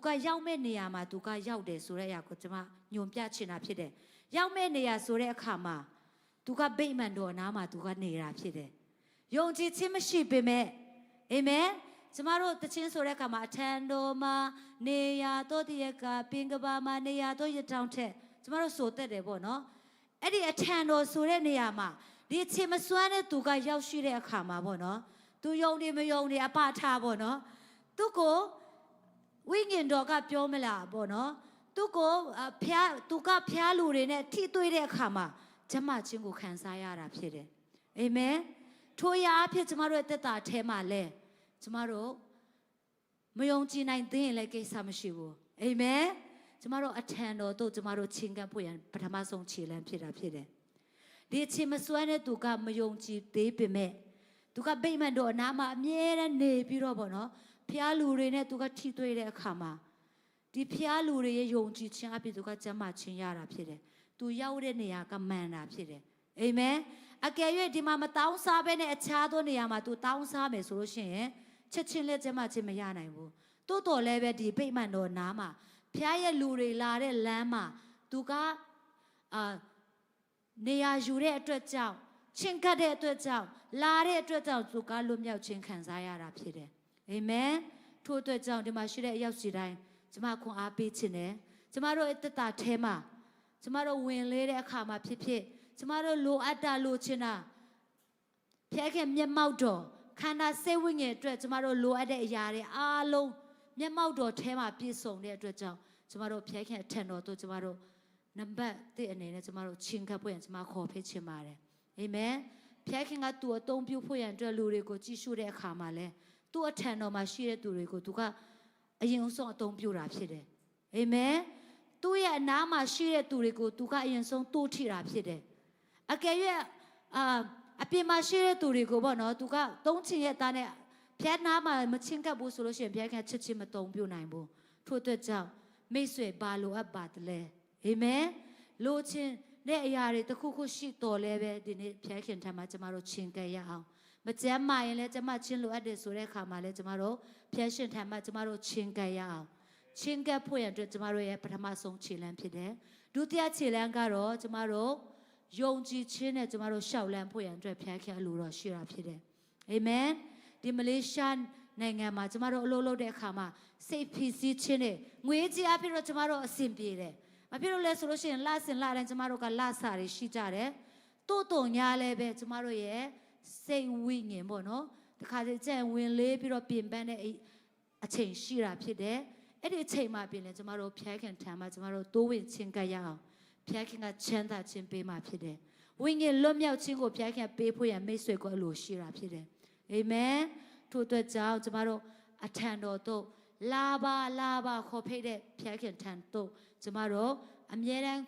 ကရောက်မဲ့နေရာမှာသူကရောက်တယ်ဆိုတဲ့အရာကိုကျွန်မညွန်ပြချင်တာဖြစ်တယ်ရောက်မဲ့နေရာဆိုတဲ့အခါမှာသူကဗိမာန်တော်နားမှာသူကနေတာဖြစ်တယ်ယုံကြည်ခြင်းမရှိပေမဲ့အာမင်ကျမတို့တခြင်းဆိုတဲ့အခါမှာအထံတော်မှာနေရာတော်တရကပင်ကဘာမှာနေရာတော်ရတောင်ထက်ကျမတို့ဆိုတတ်တယ်ပေါ့နော်အဲ့ဒီအထံတော်ဆိုတဲ့နေရာမှာဒီချေမစွမ်းတဲ့သူကရောက်ရှိတဲ့အခါမှာပေါ့နော်သူယုံတယ်မယုံတယ်အပထားပေါ့နော်သူကိုဝိညာဉ်တော်ကပြောမလားပေါ့နော်သူကိုသူကဖျားလူတွေနဲ့ထိတွေ့တဲ့အခါမှာကျမချင်းကိုခံစားရတာဖြစ်တယ်အာမင်ထိုရာအဖြစ်ကျမတို့ရဲ့သက်တာအထဲမှာလဲကျမတို့မယုံကြည်နိုင်သေးရင်လည်းကိစ္စမရှိဘူးအာမင်ကျမတို့အထံတော်တို့ကျမတို့ချင်းကပ်ဖို့ရန်ပထမဆုံးခြေလှမ်းဖြစ်တာဖြစ်တယ်ဒီအချိန်မစွမ်းတဲ့သူကမယုံကြည်သေးပေမဲ့သူကဗိမာန်တော်အနားမှာအမြဲတမ်းနေပြီးတော့ပေါ့နော်ဖျားလူတွေနဲ့သူကထိတွေ့တဲ့အခါမှာဒီဖျားလူတွေရဲ့ယုံကြည်ခြင်းအပြင်သူကကျမ်းမာခြင်းရတာဖြစ်တယ်သူရောက်တဲ့နေရာကမှန်တာဖြစ်တယ်အာမင်အကယ်၍ဒီမှာမတောင်းစားဘဲနဲ့အခြားသောနေရာမှာသူတောင်းစားမယ်ဆိုလို့ရှိရင်ချက်ချင်းလက်ကျမ်းမာခြင်းမရနိုင်ဘူးတိုးတော်လည်းပဲဒီဗိမာန်တော်နားမှာဖျားရဲ့လူတွေလာတဲ့လမ်းမှာသူကနေရာယူတဲ့အတွက်ကြောင့်ချင်းကပ်တဲ့အတွက်ကြောင့်လာတဲ့အတွက်ကြောင့်သူကလွတ်မြောက်ခြင်းခံစားရတာဖြစ်တယ်အာမင်ထို့အတွက်ကြောင့်ဒီမှာရှိတဲ့အယောက်စီတိုင်းကျမခွန်အားပေးခြင်းနဲ့ကျမတို့အသက်တာထဲမှာကျမတို့ဝင်လေတဲ့အခါမှာဖြစ်ဖြစ်ကျမတို့လိုအပ်တာလိုချင်တာဖျက်ခင်မျက်မှောက်တော်ခန္ဓာစိတ်ဝိညာဉ်အတွက်ကျမတို့လိုအပ်တဲ့အရာတွေအားလုံးမျက်မှောက်တော်ထဲမှာပြည့်စုံတဲ့အတွက်ကြောင့်ကျမတို့ဖျက်ခင်အထက်တော်တို့ကျမတို့နံပါတ်1အနေနဲ့ကျမတို့ချင်းကပ်ဖို့ရန်ကျမခေါ်ဖိတ်ချင်ပါတယ်အာမင်ဖျက်ခင်ကသူ့အသုံးပြုဖို့ရန်အတွက်လူတွေကိုကြည့်ရှုတဲ့အခါမှာလဲသူ့အထံတော်မှာရှိတဲ့သူတွေကိုသူကအရင်ဆုံးအသုံးပြုတာဖြစ်တယ်အာမင်သူ့ရဲ့အနားမှာရှိတဲ့သူတွေကိုသူကအရင်ဆုံးတိုးထိတာဖြစ်တယ်အကယ်၍အပြင်မှာရှိတဲ့သူတွေကိုပေါ့နော်သူကသုံးချင်ရဲ့သားနဲ့ဖျက်နာမှာမချင်းကပ်ဘူးဆိုလို့ရှိရင်ဖျက်ကချစ်ချင်းမသုံးပြုနိုင်ဘူးထို့အတွက်ကြောင့်မိတ်ဆွေဘာလိုအပ်ပါတယ်လဲအာမင်လိုချင်တဲ့အရာတွေတစ်ခုခုရှိတော်လဲပဲဒီနေ့ဖျက်ခင်ထမ်းမှာကျမတို့ချင်းကပ်ရအောင်မကြမ်းမာရင်လည်းကျမချင်းလိုအပ်တယ်ဆိုတဲ့အခါမှာလည်းကျမတို့ဖျက်ရှင်ထမ်းမှာကျမတို့ချင်းကပ်ရအောင်ချင်းကပ်ဖို့ရတဲ့ကျမတို့ရဲ့ပထမဆုံးခြေလှမ်းဖြစ်တယ်ဒုတိယခြေလှမ်းကတော့ကျမတို့ယုံကြည်ခြင်းနဲ့ကျမတို့ရှောက်လန်းဖို့ရန်အတွက်ဖျက်ခင်အလိုတော်ရှိတာဖြစ်တယ်အာမင်ဒီမလေးရှားနိုင်ငံမှာကျမတို့အလုပ်လုပ်တဲ့အခါမှာစိတ်ဖိစီးခြင်းနဲ့ငွေကြေးအဖြစ်တော့ကျမတို့အဆင်ပြေတယ်မဖြစ်လို့လဲဆိုလို့ရှိရင်လစဉ်လတိုင်းကျမတို့ကလစာတွေရှိကြတယ်တိုးတုံညာလဲပဲကျမတို့ရဲ့စိတ်ဝိညာဉ်ပေါ့နော်တခါတည်းကြံဝင်လေးပြီးတော့ပြင်ပန်းတဲ့အချိန်ရှိတာဖြစ်တယ်အဲ့ဒီအချိန်မှာပြင်လဲကျမတို့ဖျက်ခင်ထံမှာကျမတို့တိုးဝင်ချင်းကပ်ရအောင်ဖျက်ခင်ကချမ်းသာခြင်းပေးမှဖြစ်တယ်ဝိညာဉ်လွတ်မြောက်ခြင်းကိုဖျက်ခင်ပေးဖို့ရမိတ်ဆွေကိုအလိုရှိတာဖြစ်တယ်အာမင်ထို့အတွက်ကြောင့်ကျမတို့အထံတော်တို့လာပါခေါ်ဖိတ်တဲ့ဖျက်ခင်ထံတို့ကျမတို့အမြဲတမ်း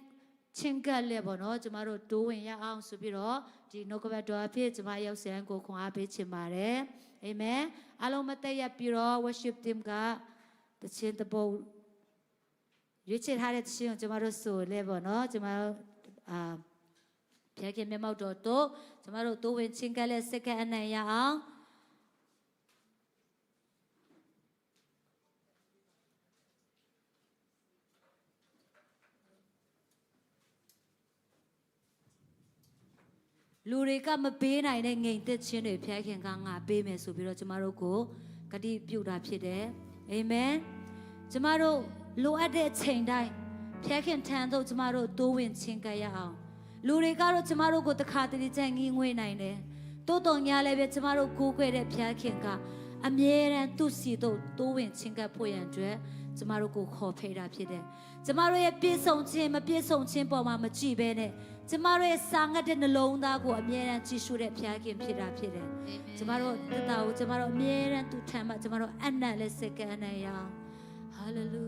ချင်းကပ်လဲပေါ့နော်ကျမတို့တိုးဝင်ရအောင်ဆိုပြီးတော့ဒီနှုတ်ကပတ်တော်အဖြစ်ကျမရောက်စံကိုခွန်အားပေးချင်ပါတယ်အာမင်အားလုံးမတက်ရပြီးတော့ worship team ကတခြင်းတပုတ်ရွေးချယ်ထားတဲ့တခြင်းကိုကျမတို့ဆိုလဲပေါ့နော်ကျမတို့ဖျက်ခင်မျက်မှောက်တော်တို့ကျမတို့တိုးဝင်ချင်းကပ်လဲစက္ကအနံ့ရအောင် လူတွေကမပေးနိုင်တဲ့ငြိမ်သက်ခြင်းတွေဖျားခင်ကငါပေးမယ်ဆိုပြီးတော့ကျမတို့ကိုဂတိပြုတာဖြစ်တယ်အာမင်ကျမတို့လိုအပ်တဲ့အချိန်တိုင်းဖျားခင်ထံသို့ကျမတို့တိုးဝင်ချင်းကပ်ရအောင်လူတွေကတော့ကျမတို့ကိုတခါတလေကျန်ငင်းငွေနိုင်တယ်တိုးတော်ညာလည်းပဲကျမတို့ကိုးကွယ်တဲ့ဖျားခင်ကအမြဲတမ်းသူ့စီသို့တိုးဝင်ချင်းကပ်ဖို့ရန်အတွက်ကျမတို့ကိုခေါ်ဖိတ်တာဖြစ်တယ်ကျမတို့ရဲ့ပြည့်စုံခြင်းမပြည့်စုံခြင်းပေါ်မှာမကြည့်ဘဲနဲ့ကျမတို့ရဲ့စာငတ်တဲ့နှလုံးသားကိုအမြဲတမ်းကြည့်ရှုတဲ့ဖျားခင်ဖြစ်တာဖြစ်တယ်ကျမတို့တတကိုကျမတို့အမြဲတမ်းသူထံမှာကျမတို့အနံ့และစက္ကန့်နဲ့ရအောင်ဟာလေလု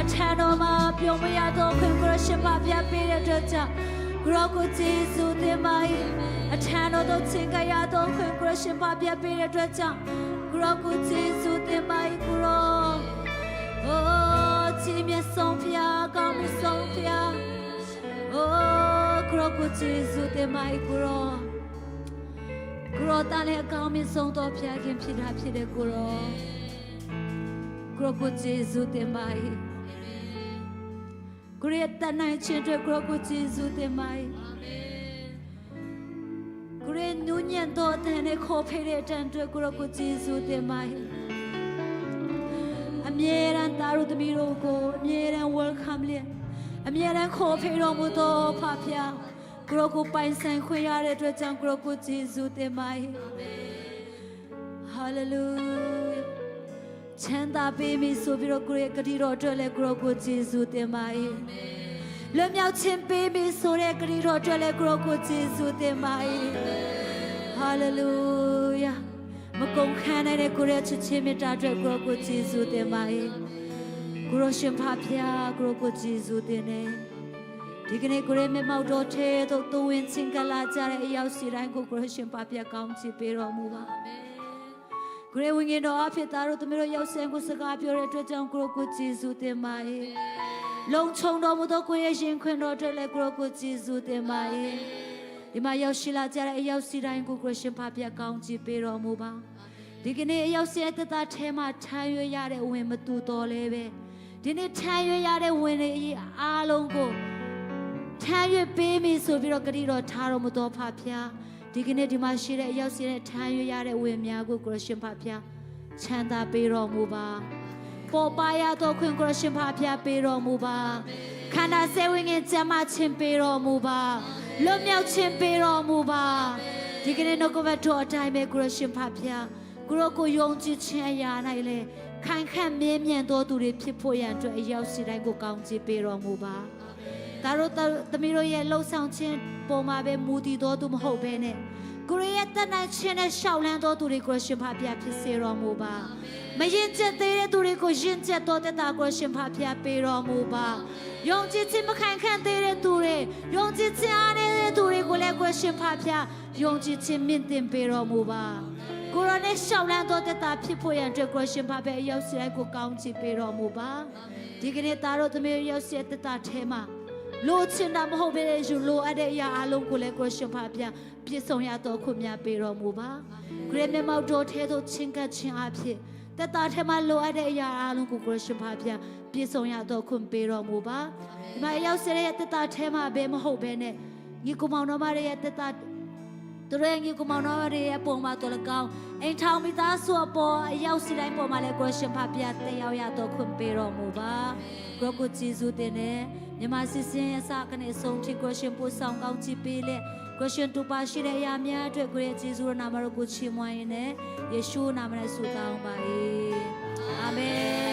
အထံတော်မှာပြုံးမရသောခွင့်ကိုရှင်ပါပြပေးတဲ့အတွက်ကြောင့်ကိုရောကိုကျေးဇူးတင်ပါ၏အထံတော်သို့ချဉ်ကပ်ရသောခွင့်ကိုရှင်ပါပြပေးတဲ့အတွက်ကြောင့်ကိုရောကိုကျေးဇူးတင်ပါ၏ကိုရောအိုးချီးမြတ်ဆုံးဖျားကောင်းမှုဆုံးဖျားအိုးကိုရောကိုကျေးဇူးတင်ပါ၏ကိုရောတန်လည်းအကောင်းမြတ်ဆုံးသောဖျားခင်ဖြစ်တာဖြစ်တဲ့ကိုရောကိုကျေးဇူးတင်ပါ၏ကိုရဲ့တန်နိုင်ခြင်းအတွက်ကိုကျေးဇူးတင်ပါ၏ ကိုရဲ့နူးညံ့သောအသံနဲ့ခေါ်ဖိတဲ့တန်အတွက်ကိုရောကိုယေရှုတင်ပါ၏အမြဲတမ်းသားတို့သမီးတို့ကိုအမြဲတမ်း welcome လျက်အမြဲတမ်းခေါ်ဖိတော်မူသောဖဖျားကိုရောကိုပိုင်ဆိုင်ခွင့်ရတဲ့အတွက်ကြောင့်ကိုရောကိုယေရှုတင်ပါ၏ဟာလေလုယာချမ်းသာပေးမိဆိုပြီးတော့ကိုရဲ့ဂတိတော်အတွက်လည်းကိုရောကိုယေရှုတင်ပါ၏လွတ်မြောက်ခြင်းပေးမိဆိုတဲ့ဂတိတော်အတွက်လည်းကိုရောကိုယေရှုတင်ပါ၏ဟာလေလုယာမကုန်ခမ်းတဲ့ကိုရဲ့ချစ်ချင်းမေတ္တာအတွက်ကိုရောကိုယေရှုတင်ပါ၏ကိုရောရှင်ဖဖျားကိုရောကိုယေရှုတင်နေဒီကနေ့ကိုရဲ့မျက်မှောက်တော်ထဲသို့သွဝင်ချင်းကလာကြတဲ့အရောက်စီတိုင်းကိုရောရှင်ဖဖျားကောင်းချီးပေးတော်မူပါကိုရဲ့ဝိညာဉ်တော်အဖြစ်သားတို့သမီးတို့ရောက်ဆင်းကိုစကားပြောတဲ့အတွက်ကြောင့်ကိုရောကိုယေရှုတင်ပါ၏လုံခြုံတော်မူသောကိုရဲ့ရှင်ခွင်တော်အတွက်လည်းကိုရောကိုယေရှုတင်ပါ၏ဒီမှာရောက်ရှိလာကြတဲ့အရောက်စီတိုင်းကိုကိုရှင်ဖဖျားကောင်းချီးပေးတော်မူပါဒီကနေ့အရောက်စီတဲ့သားထဲမှာထမ်းရွရတဲ့ဝင်မတူတော်လဲပဲဒီနေ့ထမ်းရွရတဲ့ဝင်တွေအားလုံးကိုထမ်းရွပေးမိဆိုပြီးတော့ဂတိတော်ထားတော်မူသောဖဖျားဒီကနေ့ဒီမှာရှိတဲ့အရောက်စီတဲ့ထမ်းရွရတဲ့ဝင်များကိုကိုရှင်ဖဖျားချမ်းသာပေးတော်မူပါပေါ်ပါရသောခွင့်ကိုရှင်ဖဖျားပေးတော်မူပါခန္ဓာစေဝိညာဉ်ကျမ်းမာခြင်းပေးတော်မူပါလွတ်မြောက်ခြင်းပေးတော်မူပါဒီကနေ့နှုတ်ကပတ်တော်အတိုင်းပဲကိုရှင်ဖဖျားကိုရောကိုယုံကြည်ခြင်းအရာ၌လေခိုင်ခန့်မြဲမြံသောသူတွေဖြစ်ဖို့ရန်အတွက်အရောက်စီတိုင်းကိုကောင်းချီးပေးတော်မူပါဒါတို့သမီးတို့ရဲ့လှုပ်ဆောင်ခြင်းပုံမှာပဲမူတည်တော်သူမဟုတ်ဘဲနဲ့ကိုရရဲ့တဏ္ဍာချင်းနဲ့ရှောက်လန်းသောသူတွေကိုရှင်ဖဖျားဖြစ်စေတော်မူပါမရင်ကျက်သေးတဲ့သူတွေကိုရင်ကျက်တော်တဲ့တာကိုရှင်ဖဖျားပေးတော်မူပါယုံကြည်ခြင်းမခိုင်ခန့်သေးတဲ့သူတွေယုံကြည်ခြင်းအားနည်းတဲ့သူတွေကိုလည်းကိုရှင်ဖဖျားယုံကြည်ခြင်းမြင့်တင်ပေးတော်မူပါကိုရနဲ့ရှောက်လန်းတော်တဲ့တာဖြစ်ဖို့ရန်အတွက်ကိုရှင်ဖဖျားအရောက်စီတိုင်းကိုကောင်းချီးပေးတော်မူပါဒီကနေ့သားတို့သမီးတို့ရောက်စီတဲ့တာထဲမှာလိုချင်တာမဟုတ်ဘဲယူလိုအပ်တဲ့အရာအလုံးကိုလည်းကိုရှင်ဖဖျားပြည့်စုံရတော်ခွင့်များပေးတော်မူပါဂရေမေမောက်တော်ထဲသို့ချင်းကပ်ခြင်းအဖြစ်တတထဲမှာလိုအပ်တဲ့အရာအလုံးကိုကိုရှင်ဖဖျားပြည့်စုံရတော်ခွင့်ပေးတော်မူပါဒီမှာရောက်စေတဲ့တတထဲမှာဘယ်မဟုတ်ဘဲနဲ့ညီကောင်မောင်တော်မရဲ့တတသူတို့ညီကောင်မောင်တော်ရဲ့ပုံမှာတော်လကောင်းအိမ်ထောင်မိသားစုအပေါ်အရောက်စီတိုင်းပေါ်မှာလည်းကိုရှင်ဖဖျားတင်ရောက်ရတော်ခွင့်ပေးတော်မူပါကိုကိုဂျေဇုတင်နဲ့မြမစစ်စင်ရစကနေဆုံးထိကိုရှင်ပို့ဆောင်ကောင်းချီးပေးလက်ကိုရှင်တူပါရှိတဲ့အရာများအတွက်ကိုရဲ့ဂျေဇုနာမတော်ကိုချီးမွမ်းရင်းနဲ့ယေရှုနာမနဲ့ဆုတောင်းပါ၏အာမင်